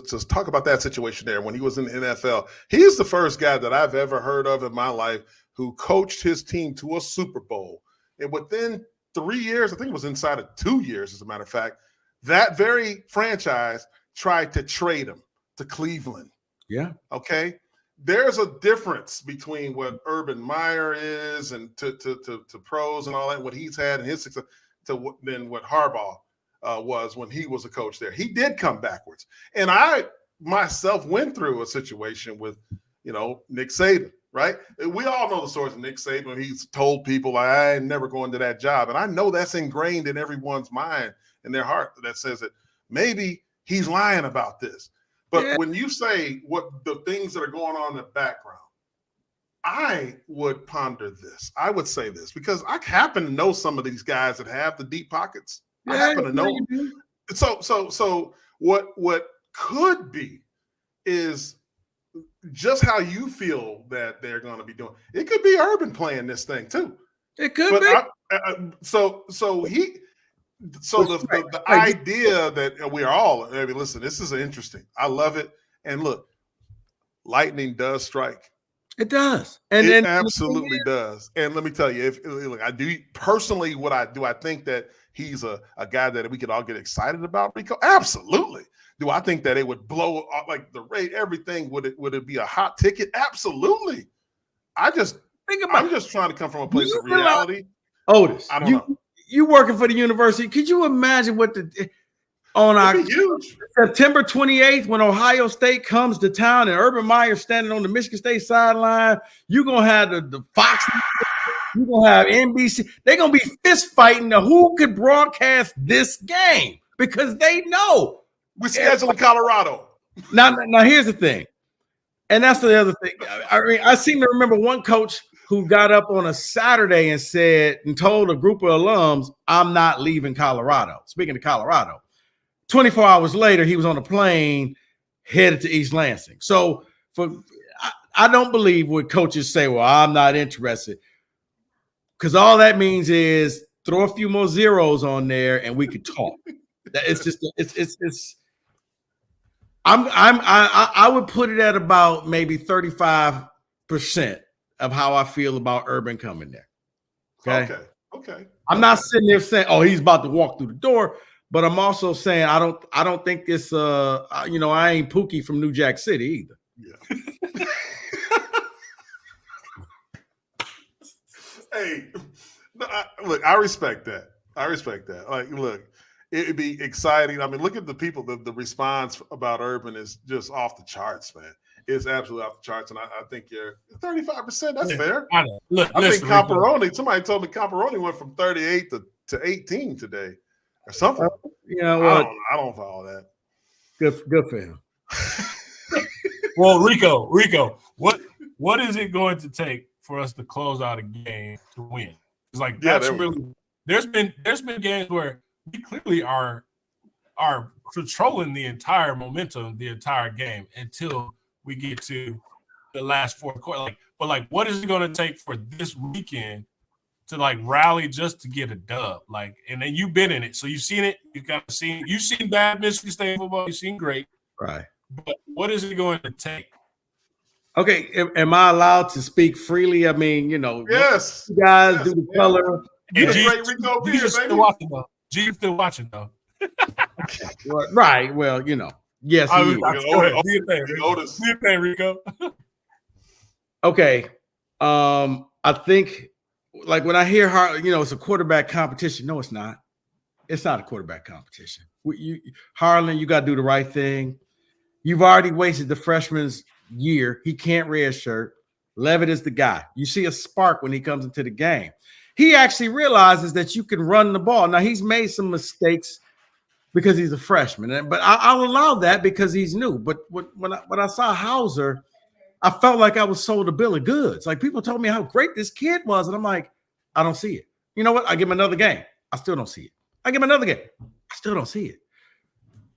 A: just talk about that situation there when he was in the NFL. He's the first guy that I've ever heard of in my life who coached his team to a Super Bowl, and within 3 years, I think it was inside of 2 years, as a matter of fact, that very franchise tried to trade him to Cleveland.
K: Yeah.
A: Okay. There's a difference between what Urban Meyer is and to pros and all that, what he's had and his success, than what Harbaugh was when he was a coach there. He did come backwards. And I myself went through a situation with, Nick Saban, right? We all know the stories of Nick Saban. He's told people, I ain't never going to that job. And I know that's ingrained in everyone's mind and their heart that says that maybe he's lying about this. But when you say what the things that are going on in the background, I would ponder this. I would say this because I happen to know some of these guys that have the deep pockets. I happen to know. So what could be is just how you feel that they're going to be doing. It could be Urban playing this thing too.
K: It could be.
A: The idea that we are all, listen, this is interesting. I love it. And look, lightning does strike.
K: It does.
A: It absolutely does. And let me tell you, I do personally what I do, I think that he's a guy that we could all get excited about, Rico. Absolutely. Do I think that it would blow up like the rate, everything? Would it be a hot ticket? Absolutely. I'm just trying to come from a place of reality.
K: Otis,
A: I don't know.
K: You working for the university. Could you imagine what September 28th when Ohio State comes to town and Urban Meyer standing on the Michigan State sideline? You're going to have the Fox. You're going to have NBC. They're going to be fist fighting to who could broadcast this game because they know.
A: We're scheduling Colorado.
K: Now, here's the thing. And that's the other thing. I seem to remember one coach who got up on a Saturday and told a group of alums, I'm not leaving Colorado. Speaking of Colorado, 24 hours later, he was on a plane headed to East Lansing. So I don't believe what coaches say, well, I'm not interested. Because all that means is throw a few more zeros on there and we could talk. I would put it at about maybe 35% of how I feel about Urban coming there. Okay.
A: Okay.
K: I'm not sitting there saying, "Oh, he's about to walk through the door," but I'm also saying I don't think this. I ain't Pookie from New Jack City either.
A: Yeah. Hey, look, I respect that. Like, look, it'd be exciting. I mean, look at the people. The response about Urban is just off the charts, man. It's absolutely off the charts, and I think you're 35%. That's fair.
B: I know. Look,
A: I
B: listen,
A: think Camperoni. Somebody told me Camperoni went from 38 to 18 today, or something.
K: Well,
A: I don't follow that.
K: Good for him.
B: Well, Rico, what is it going to take for us to close out a game to win? It's like that's really. There's been games where we clearly are controlling the entire momentum, the entire game until we get to the last fourth quarter. But what is it going to take for this weekend to rally just to get a dub? And then you've been in it, so you've seen it. You've seen bad Michigan State football. You've seen great,
K: right?
B: But what is it going to take?
K: Okay, am I allowed to speak freely? I mean,
A: yes,
K: you guys do the color.
A: You're great Rico Beard, baby.
B: Still watching though. G's still watching though.
K: Right. Well, yes, he is.
B: Otis. Do your thing, Rico.
K: Okay. I think when I hear it's a quarterback competition. No, it's not. It's not a quarterback competition. Harlon, you got to do the right thing. You've already wasted the freshman's year. He can't redshirt. Levitt is the guy. You see a spark when he comes into the game. He actually realizes that you can run the ball. Now, he's made some mistakes because he's a freshman, but I'll allow that because he's new. But when I saw Hauser, I felt like I was sold a bill of goods. Like, people told me how great this kid was, and I'm like, I don't see it. You know what? I give him another game. I still don't see it. I give him another game. I still don't see it.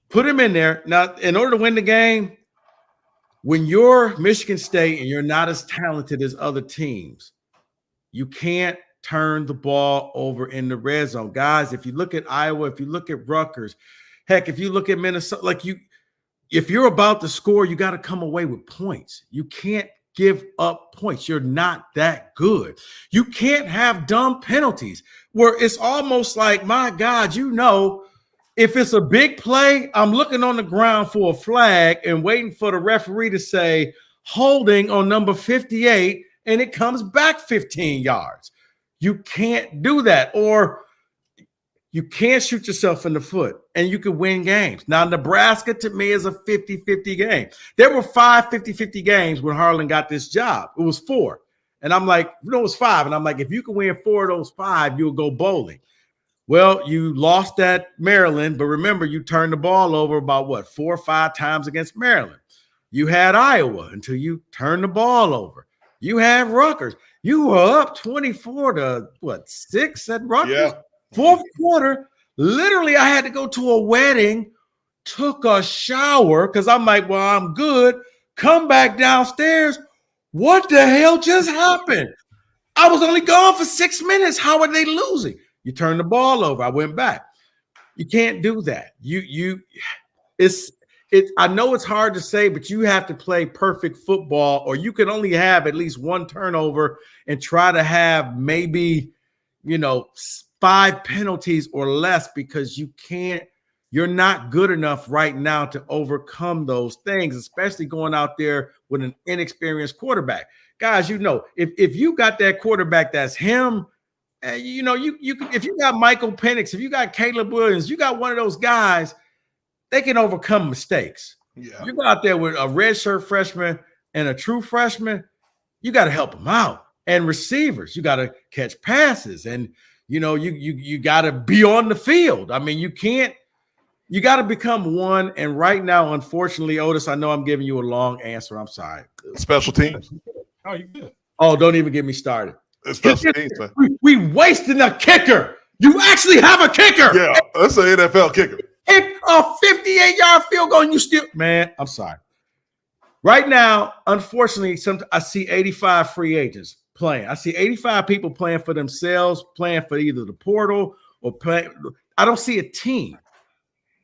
K: Put him in there. Now, in order to win the game, when you're Michigan State and you're not as talented as other teams, you can't turn the ball over in the red zone. Guys, if you look at Iowa, if you look at Rutgers, heck, if you look at Minnesota, if you're about to score, you got to come away with points. You can't give up points. You're not that good. You can't have dumb penalties where it's almost like, my God, if it's a big play, I'm looking on the ground for a flag and waiting for the referee to say holding on number 58, and it comes back 15 yards. You can't do that, or you can't shoot yourself in the foot, and you can win games. Now, Nebraska, to me, is a 50-50 game. There were 5 50-50 games when Harlan got this job. It was 4. And I'm like, it was 5. And I'm like, if you can win 4 of those 5, you'll go bowling. Well, you lost at Maryland, but remember, you turned the ball over about 4 or 5 times against Maryland. You had Iowa until you turned the ball over. You had Rutgers. You were up 24-6 at Rutgers.
A: Yeah.
K: Fourth quarter, literally, I had to go to a wedding, took a shower because I'm like, well, I'm good. Come back downstairs. What the hell just happened? I was only gone for 6 minutes. How are they losing? You turn the ball over. I went back. You can't do that. I know it's hard to say, but you have to play perfect football, or you can only have at least 1 turnover and try to have maybe, 5 penalties or less, because you're not good enough right now to overcome those things, especially going out there with an inexperienced quarterback. Guys, if you got that quarterback that's him, if you got Michael Penix, if you got Caleb Williams, you got one of those guys, they can overcome mistakes.
A: Yeah.
K: You go out there with a redshirt freshman and a true freshman, you got to help them out. And receivers, you got to catch passes, and you got to be on the field. I mean, you got to become one. And right now, unfortunately, Otis, I know I'm giving you a long answer. I'm sorry.
A: Special teams.
B: Oh, you good?
K: Oh, don't even get me started.
A: Special teams, man.
K: We wasting a kicker. You actually have a kicker.
A: Yeah, that's an NFL kicker.
K: It's a 58-yard field goal, and you still, man, I'm sorry. Right now, unfortunately, I see 85 free agents playing. I see 85 people playing for themselves, playing for either the portal or playing. I don't see a team.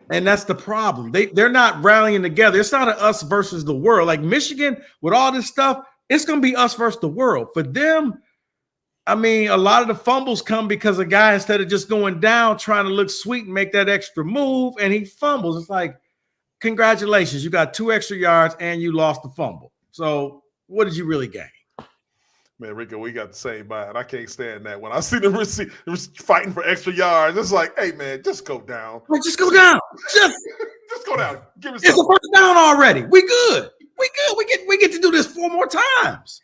K: And that's the problem. They're not rallying together. It's not an us versus the world. Like Michigan, with all this stuff, it's going to be us versus the world. For them, I mean, a lot of the fumbles come because a guy, instead of just going down, trying to look sweet and make that extra move, and he fumbles. It's like, congratulations, you got 2 extra yards and you lost the fumble. So what did you really gain?
A: Man, Rico, we got the same mind. I can't stand that. When I see them fighting for extra yards, it's like, hey, man, just go down.
K: Well, just go down. Just
A: go down. Give us
K: it's a first down already. We good. We get to do this 4 more times.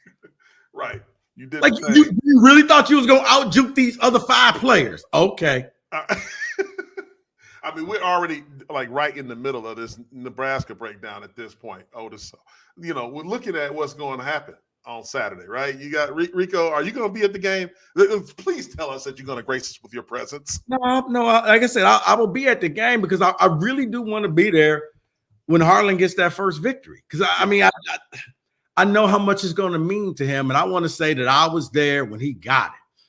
A: Right. You did.
K: Like you really thought you was gonna out-juke these other 5 players. Okay.
A: I mean, we're already like right in the middle of this Nebraska breakdown at this point, Otis. You know, we're looking at what's going to happen on Saturday, right? You got Rico. Are you going to be at the game? Please tell us that you're going to grace us with your presence.
K: No. Like I said, I will be at the game because I really do want to be there when Harlon gets that first victory. Because I know how much it's going to mean to him, and I want to say that I was there when he got it.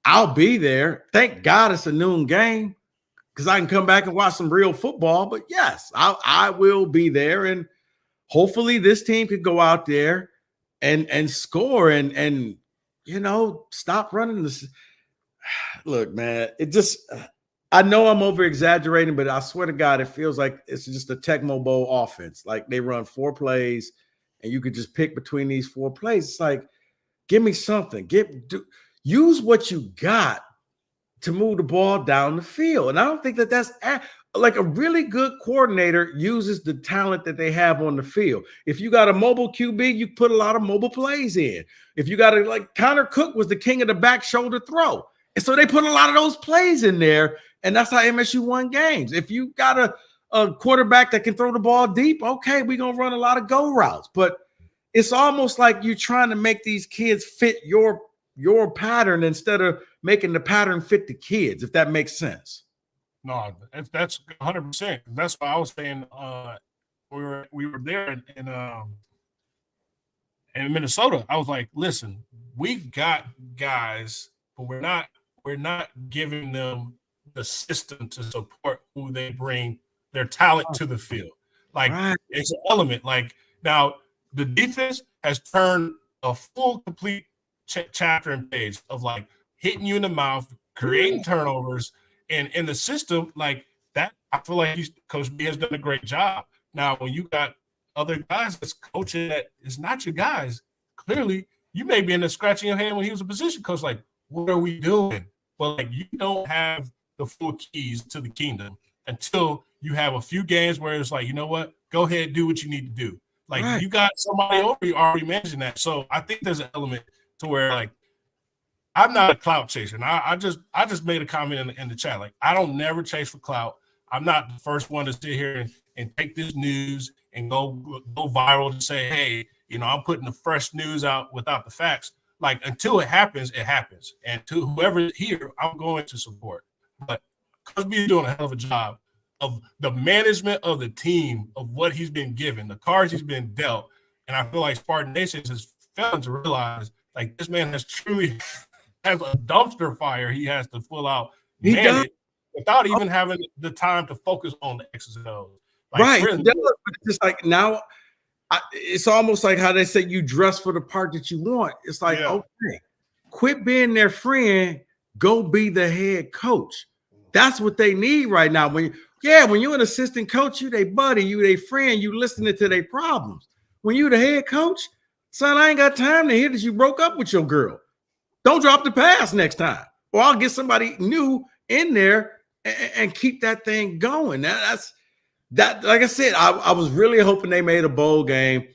K: I'll be there. Thank God it's a noon game because I can come back and watch some real football. But yes, I will be there, and hopefully this team could go out there and score and you know, stop running this. Look, man, it just I know I'm over exaggerating, but I swear to God, it feels like it's just a Tecmo Bowl offense. Like they run 4 plays and you could just pick between these 4 plays. It's like, give me something. Use what you got to move the ball down the field. And I don't think that's like a really good coordinator uses the talent that they have on the field. If you got a mobile QB, you put a lot of mobile plays in. If you got Connor Cook was the king of the back shoulder throw. And so they put a lot of those plays in there. And that's how MSU won games. If you got a quarterback that can throw the ball deep, okay, we're going to run a lot of go routes. But it's almost like you're trying to make these kids fit your pattern instead of making the pattern fit the kids, if that makes sense.
B: No, that's 100%. That's why I was saying we were there in Minnesota. I was like, listen, we got guys, but we're not giving them the system to support who they bring their talent to the field. Like It's an element. Like now the defense has turned a full complete chapter and page of like hitting you in the mouth, creating turnovers. And in the system like that, I feel like Coach B has done a great job. Now, when you got other guys that's coaching that is not your guys, clearly you may be in there scratching your head when he was a position coach, like, what are we doing? But like you don't have the full keys to the kingdom until you have a few games where it's like, you know what, go ahead, do what you need to do. Like you got somebody over you already managing that. So I think there's an element to where like I'm not a clout chaser. And I just made a comment in the chat. Like, I don't never chase for clout. I'm not the first one to sit here and take this news and go viral to say, hey, you know, I'm putting the fresh news out without the facts. Like, until it happens, it happens. And to whoever here, I'm going to support. But Coach B is doing a hell of a job of the management of the team, of what he's been given, the cards he's been dealt. And I feel like Spartan Nation has failed to realize, like, this man has truly has a dumpster fire he has to full out manage without even having the time to focus on the X's and O's. Like,
K: It's just like now, it's almost like how they say you dress for the part that you want. It's like, okay, quit being their friend, go be the head coach. That's what they need right now. When you're an assistant coach, you their buddy, you their friend, you listening to their problems. When you the head coach, son, I ain't got time to hear that you broke up with your girl. Don't drop the pass next time, or I'll get somebody new in there and keep that thing going. That's like I said, I was really hoping they made a bowl game,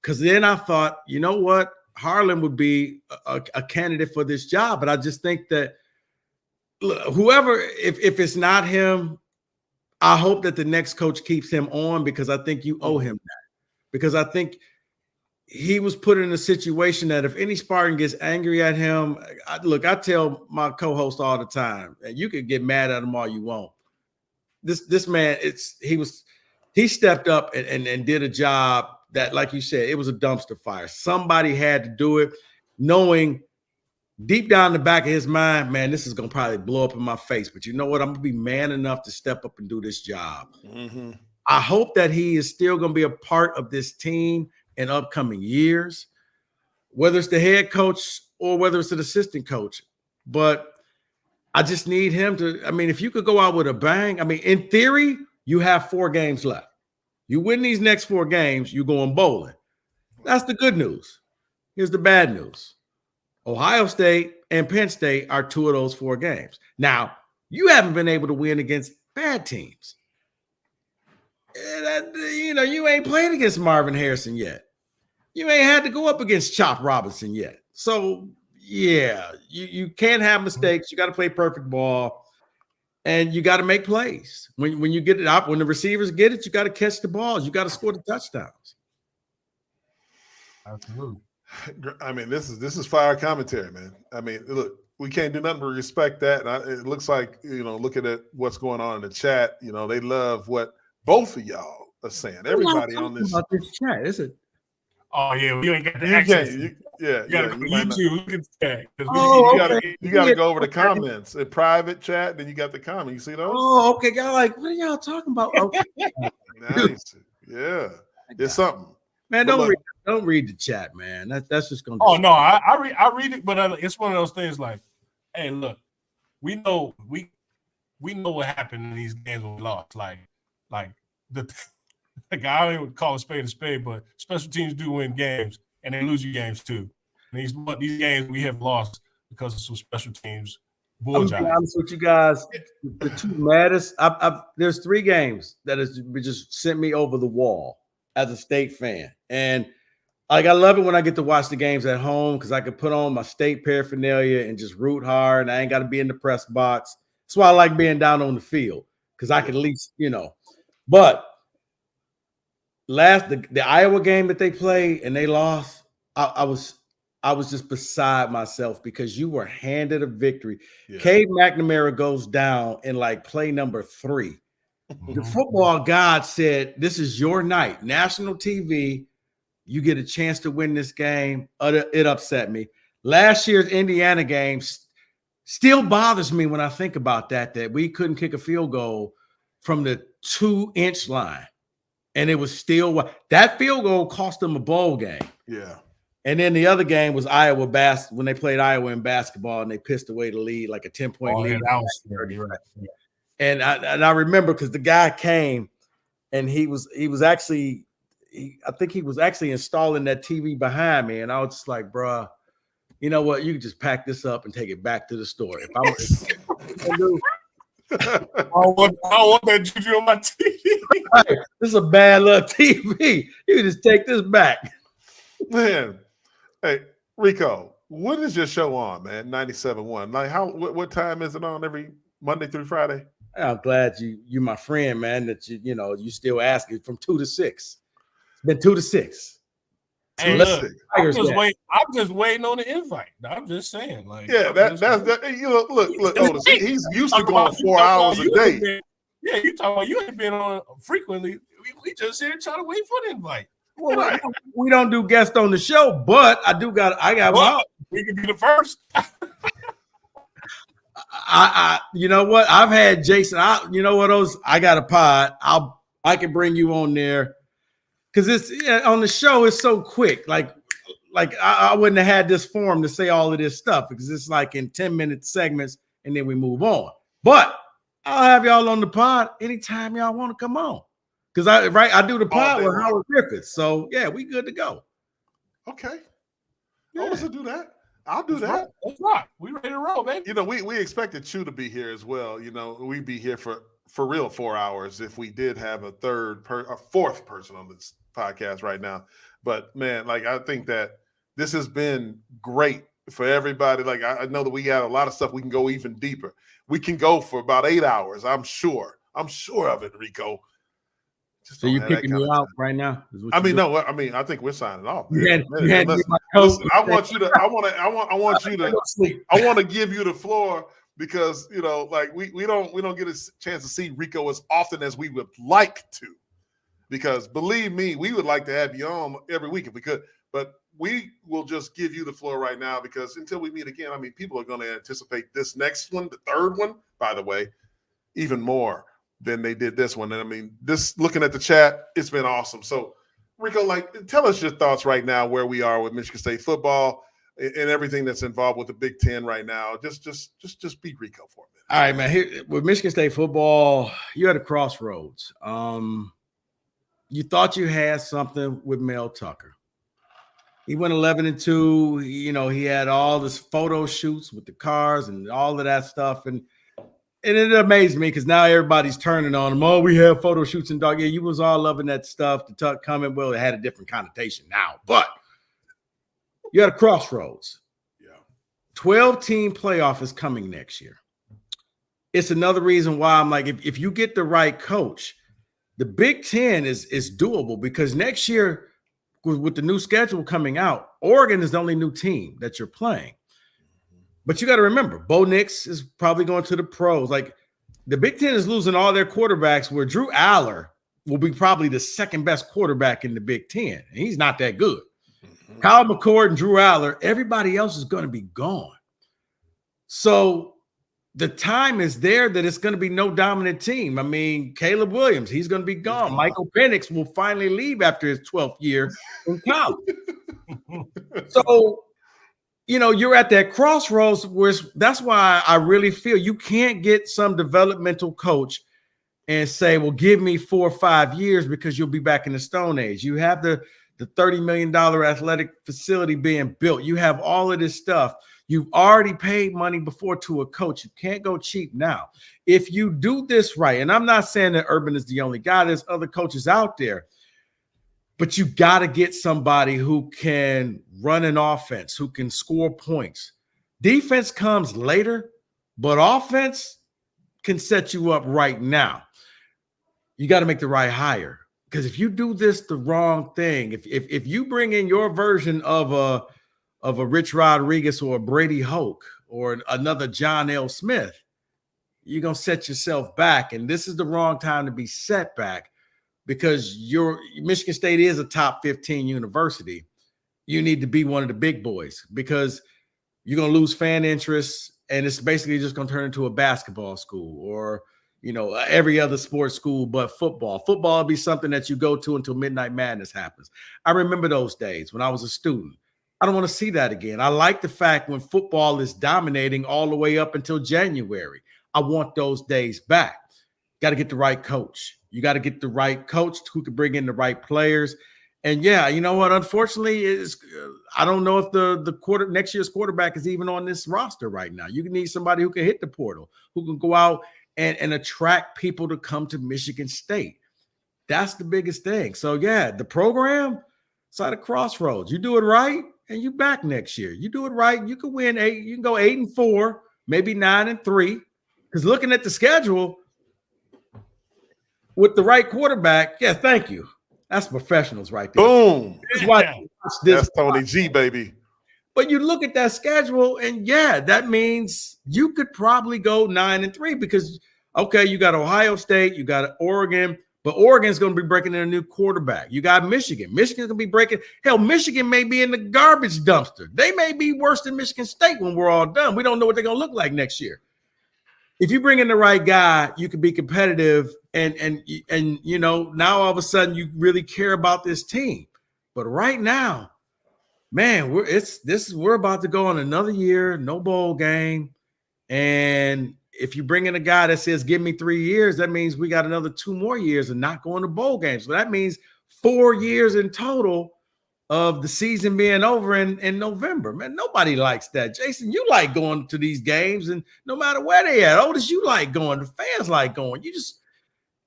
K: because then I thought, you know what, Harlon would be a candidate for this job. But I just think that whoever, if it's not him, I hope that the next coach keeps him on, because I think you owe him that. Because I think he was put in a situation that if any Spartan gets angry at him, I tell my co-host all the time, and you can get mad at him all you want. This man, he stepped up and did a job that, like you said, it was a dumpster fire. Somebody had to do it, knowing deep down in the back of his mind, man, this is gonna probably blow up in my face. But you know what? I'm gonna be man enough to step up and do this job.
A: Mm-hmm.
K: I hope that he is still gonna be a part of this team in upcoming years, whether it's the head coach or whether it's an assistant coach. But I just need him to, I mean, if you could go out with a bang, I mean, in theory, you have 4 games left. You win these next 4 games, you're going bowling. That's the good news. Here's the bad news. Ohio State and Penn State are 2 of those 4 games. Now, you haven't been able to win against bad teams. You ain't played against Marvin Harrison yet. You ain't had to go up against Chop Robinson yet. So, yeah, you can't have mistakes. You got to play perfect ball, and you got to make plays. When you get it up, when the receivers get it, you got to catch the balls. You got to score the touchdowns.
B: Absolutely.
A: I mean, this is fire commentary, man. I mean, look, we can't do nothing but respect that. And it looks like, looking at what's going on in the chat, they love what both of y'all are saying. Everybody on this.
K: About this chat, is it?
B: Oh yeah, we ain't got the access.
A: You gotta go to
B: YouTube. Look at the chat.
A: You gotta go over the comments in private chat. Then you got the comment. You see those?
K: Oh, okay. Y'all like, what are y'all talking about? Okay.
A: Nice. Yeah, it's something.
K: Man, don't read the chat, man. That's just gonna.
B: Oh no, I read it, but it's one of those things like, hey, look, we know what happened in these games when we lost. Like I don't even call a spade, but special teams do win games, and they lose you games too. And these games we have lost because of some special teams.
K: I'm be honest with you guys. The 2 maddest. There's 3 games that has just sent me over the wall as a State fan, and I love it when I get to watch the games at home because I can put on my State paraphernalia and just root hard, and I ain't got to be in the press box. That's why I like being down on the field because I can at least, But the Iowa game that they played and they lost, I was just beside myself because you were handed a victory. Yeah. Cade McNamara goes down in play number 3. The football god said, "This is your night, national TV. You get a chance to win this game." It upset me. Last year's Indiana game still bothers me when I think about that we couldn't kick a field goal from the 2-inch line. And it was still that field goal cost them a bowl game.
A: Yeah.
K: And then the other game was Iowa when they played Iowa in basketball and they pissed away the lead, like a 10-point lead.
B: That was scary, right. Yeah.
K: And I remember because the guy came and he was actually installing that TV behind me. And I was just like, bruh, you know what? You can just pack this up and take it back to the store. If
B: I want that juju on my TV.
K: Right. This is a bad luck TV. You can just take this back.
A: Man. Hey, Rico, when is your show on, man? 97.1. Like what time is it on every Monday through Friday?
K: I'm glad you're my friend, man, that you still asking from 2 to 6. It's been 2 to 6.
B: Hey, look, I'm just waiting on the invite. I'm just saying,
A: that's look, Otis. He's used to going 4 hours a day.
B: You talking about you ain't been on frequently. We just here trying to wait for the invite.
K: Well, we don't do guests on the show, but I got one.
B: We can be the first.
K: You know what? I've had Jason. I got a pod. I can bring you on there because it's on the show. It's so quick. Like I wouldn't have had this forum to say all of this stuff because it's like in 10-minute segments and then we move on. But I'll have y'all on the pod anytime y'all want to come on because I do the pod with Howard Griffiths. So yeah, we good to go.
A: Okay, Otis will do that. I'll do that.
B: That's right. We ready to roll, baby.
A: We expected Chew to be here as well. We'd be here for real 4 hours if we did have a fourth person on this podcast right now. But man, I think that this has been great for everybody. I know that we got a lot of stuff we can go even deeper. We can go for about 8 hours. I'm sure of it, Rico.
K: So you're kicking me out right now?
A: I think we're signing off.
K: Listen,
A: I want to give you the floor because we don't get a chance to see Rico as often as we would like to. Because believe me, we would like to have you on every week if we could, but we will just give you the floor right now because until we meet again, people are going to anticipate this next one, the third one, by the way, even more than they did this one. And this looking at the chat, it's been awesome. So Rico, tell us your thoughts right now where we are with Michigan State football. and everything that's involved with the Big Ten right now. Just beat Rico for a minute.
K: All right, man. Here with Michigan State football, you're at a crossroads. You thought you had something with Mel Tucker. He went 11-2. He had all this photo shoots with the cars and all of that stuff, and it amazed me because now everybody's turning on him. Oh, we have photo shoots and dog. Yeah, you was all loving that stuff. The Tuck coming, well, it had a different connotation now, but you're at a crossroads.
A: Yeah,
K: 12-team playoff is coming next year. It's another reason why I'm like, if you get the right coach, the Big Ten is doable because next year, with the new schedule coming out, Oregon is the only new team that you're playing. But you got to remember, Bo Nix is probably going to the pros. Like the Big Ten is losing all their quarterbacks, where Drew Aller will be probably the second best quarterback in the Big Ten, and he's not that good. Mm-hmm. Kyle McCord and Drew Aller, everybody else is going to be gone. So the time is there that it's going to be no dominant team. I mean, Caleb Williams, he's going to be gone. Michael Penix will finally leave after his 12th year in college. So, you're at that crossroads where that's why I really feel you can't get some developmental coach and say, well, give me 4 or 5 years because you'll be back in the Stone Age. You have the $30 million athletic facility being built. You have all of this stuff. You've already paid money before to a coach. You can't go cheap now. If you do this right, and I'm not saying that Urban is the only guy, there's other coaches out there, but you got to get somebody who can run an offense, who can score points. Defense comes later, but offense can set you up right now. You got to make the right hire, because if you do this the wrong thing, if you bring in your version of a Rich Rodriguez or a Brady Hoke or another John L. Smith, you're going to set yourself back. And this is the wrong time to be set back, because Michigan State is a top 15 university. You need to be one of the big boys, because you're going to lose fan interest, and it's basically just going to turn into a basketball school or, every other sports school but football. Football will be something that you go to until Midnight Madness happens. I remember those days when I was a student. I don't want to see that again. I like the fact when football is dominating all the way up until January. I want those days back. Got to get the right coach. You got to get the right coach who can bring in the right players. And yeah, you know what? Unfortunately, I don't know if the next year's quarterback is even on this roster right now. You need somebody who can hit the portal, who can go out and attract people to come to Michigan State. That's the biggest thing. So yeah, the program, it's at a crossroads. You do it right, and you back next year. You do it right, you can win 8. You can go 8-4, maybe 9-3. Because looking at the schedule with the right quarterback, yeah, thank you. That's professionals right there.
A: Boom.
K: That's
A: Tony G, baby.
K: But you look at that schedule, and yeah, that means you could probably go 9-3 because, okay, you got Ohio State, you got Oregon, but Oregon's going to be breaking in a new quarterback. You got Michigan. Michigan's going to be breaking. Hell, Michigan may be in the garbage dumpster. They may be worse than Michigan State when we're all done. We don't know what they're going to look like next year. If you bring in the right guy, you can be competitive, and now all of a sudden you really care about this team. But right now, man, we're about to go on another year, no bowl game, and if you bring in a guy that says, give me 3 years, that means we got another 2 more years of not going to bowl games. So that means 4 years in total of the season being over in November. Man, nobody likes that. Jason, you like going to these games, and no matter where they at. Otis, you like going. The fans like going. You just,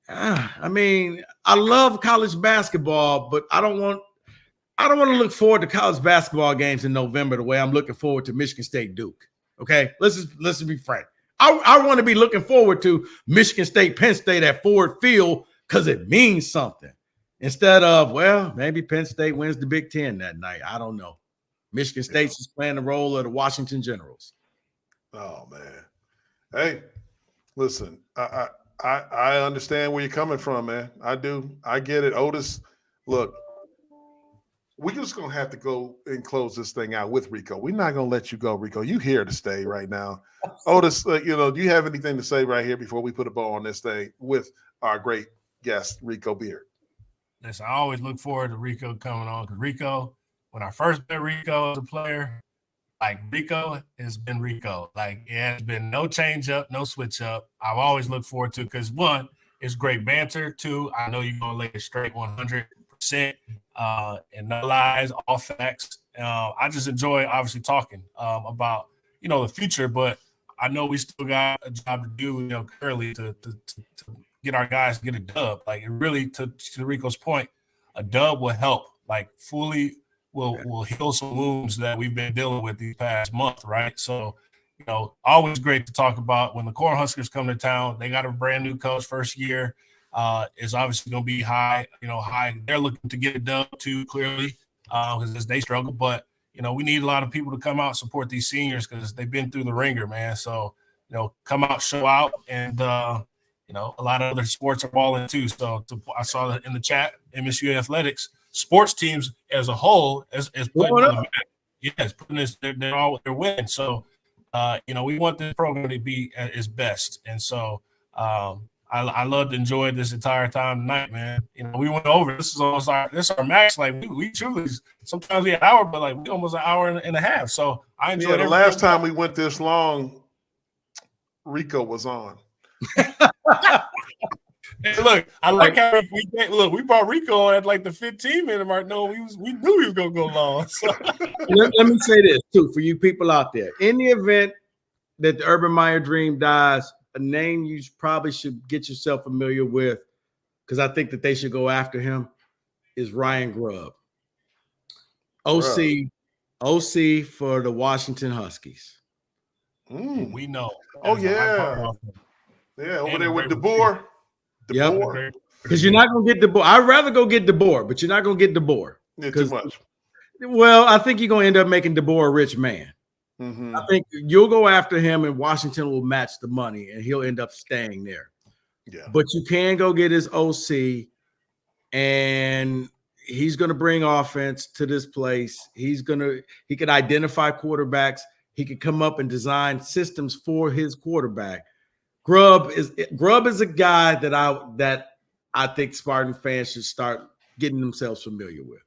K: I love college basketball, but I don't want to look forward to college basketball games in November the way I'm looking forward to Michigan State Duke. Okay, let's be frank. I want to be looking forward to Michigan State, Penn State at Ford Field because it means something. Instead of, well, maybe Penn State wins the Big Ten that night. I don't know. Michigan State's just playing the role of the Washington Generals.
A: Oh, man. Hey, listen, I understand where you're coming from, man. I do. I get it. Otis, look, we're just going to have to go and close this thing out with Rico. We're not going to let you go, Rico. You here to stay right now. Otis, do you have anything to say right here before we put a bow on this thing with our great guest, Rico Beard?
B: Listen, I always look forward to Rico coming on because Rico, when I first met Rico as a player, like Rico has been Rico. Like it has been no change up, no switch up. I've always looked forward to because one, it's great banter. Two, I know you're gonna lay it straight 100%, and no lies, all facts. I just enjoy obviously talking about the future, but I know we still got a job to do, currently to get our guys to get a dub. Like it really, to Rico's point, a dub will help. Like fully will heal some wounds that we've been dealing with these past month, right? So, always great to talk about when the Cornhuskers come to town. They got a brand new coach first year. Is obviously going to be high. They're looking to get a dub too, clearly, because they struggle. But we need a lot of people to come out and support these seniors because they've been through the ringer, man. So, come out, show out, and a lot of other sports are balling too. So I saw that in the chat, MSU Athletics sports teams as a whole is putting they're winning. So we want this program to be at its best. And so I loved to enjoy this entire time tonight, man. We went over. This is almost our max. Like we truly sometimes we an hour, but like we almost an hour and a half. So I enjoyed
A: the last time we went this long, Rico was on.
B: Hey, look, I like how we brought Rico on at like the 15-minute mark. No, we knew he was gonna go long. So.
K: Let me say this too for you people out there. In the event that the Urban Meyer dream dies, a name you probably should get yourself familiar with, because I think that they should go after him, is Ryan Grubb. OC for the Washington Huskies.
B: We know.
A: Oh yeah. Yeah, over there with DeBoer.
K: Yep. Because you're not going to get DeBoer. I'd rather go get DeBoer, but you're not going to get DeBoer.
A: Yeah, too much.
K: Well, I think you're going to end up making DeBoer a rich man.
A: Mm-hmm.
K: I think you'll go after him and Washington will match the money and he'll end up staying there.
A: Yeah.
K: But you can go get his OC and he's going to bring offense to this place. He can identify quarterbacks. He can come up and design systems for his quarterback. Grubb is a guy that I think Spartan fans should start getting themselves familiar with.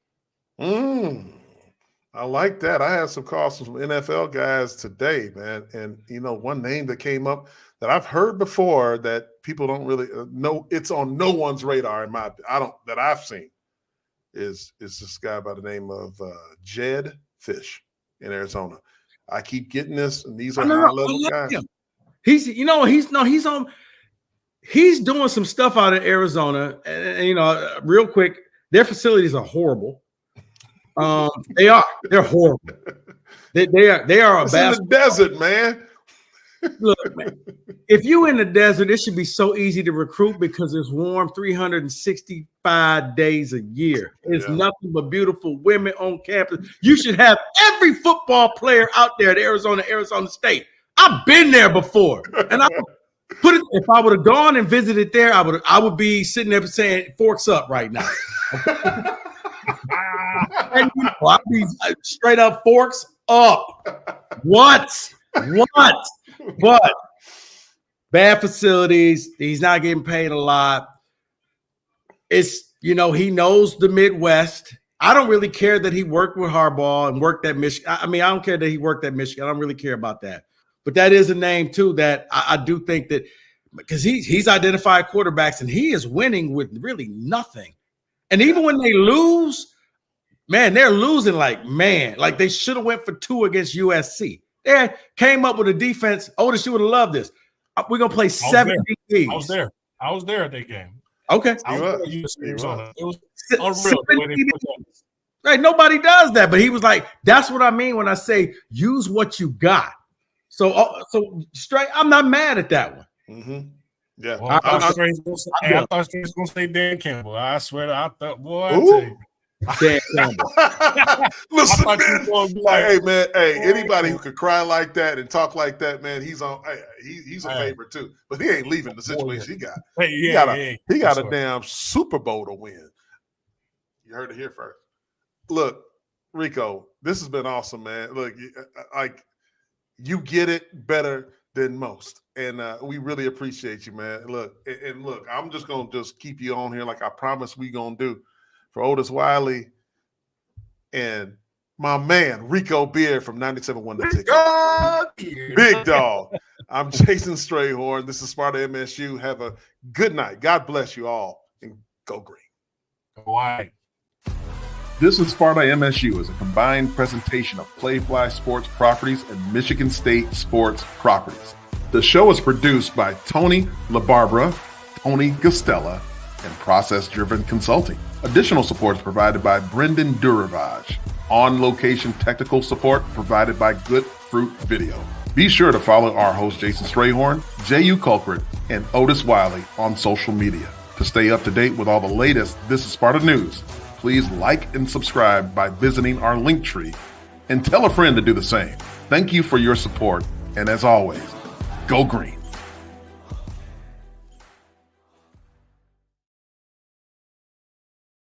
A: I like that. I had some calls from NFL guys today, man. And, one name that came up that I've heard before that people don't really know, it's on no one's radar that I've seen is this guy by the name of Jed Fish in Arizona. I keep getting this, and these are high-level guys.
K: Him. He's doing some stuff out in Arizona, and real quick, their facilities are horrible. They're horrible. They are a
A: in the desert, man.
K: Look, man, if you in the desert, it should be so easy to recruit because it's warm 365 days a year. It's nothing but beautiful women on campus. You should have every football player out there at Arizona State. I've been there before, and I would put it. If I would have gone and visited there, I would be sitting there saying "forks up" right now. And I'd be straight up forks up. What? But bad facilities. He's not getting paid a lot. It's he knows the Midwest. I don't really care that he worked with Harbaugh and worked at Michigan. I don't care that he worked at Michigan. I don't really care about that. But that is a name too that I do think that because he's identified quarterbacks and he is winning with really nothing. And even when they lose, man, they're losing like they should have went for 2 against USC. They came up with a defense. Otis, you would have loved this. We're gonna play 7 DBs.
B: I was there at that game.
K: Okay.
B: It was unreal.
K: Right, nobody does that, but he was like, "That's what I mean when I say use what you got." So straight. I'm not mad at that one.
A: Mm-hmm. Yeah,
B: well, I thought Stray's gonna say Dan Campbell. I swear, I thought, boy, I tell you.
K: Dan Campbell.
A: Listen, man. Hey, man. Hey, anybody who could cry like that and talk like that, man, he's on. He's a favorite too, but he ain't leaving the situation he got. He got a damn Super Bowl to win. You heard it here first. Look, Rico, this has been awesome, man. Look, you get it better than most, and we really appreciate you, man. Look, I'm just gonna keep you on here like I promised we gonna do. For Otis Wiley and My man, Rico Beard from 97.1 The Ticket. Big dog. I'm Jason Strayhorn. This is Sparta MSU. Have a good night. God bless you all, and go green.
B: Go white.
A: This is Sparta MSU is a combined presentation of Playfly Sports Properties and Michigan State Sports Properties. The show is produced by Tony LaBarbera, Tony Gustella, and Process Driven Consulting. Additional support is provided by Brendan Duravage. On-location technical support provided by Good Fruit Video. Be sure to follow our host Jason Strayhorn, Jehuu Caulcrick, and Otis Wiley on social media. To stay up to date with all the latest This is Sparta news, please like and subscribe by visiting our link tree and tell a friend to do the same. Thank you for your support, and as always, go green.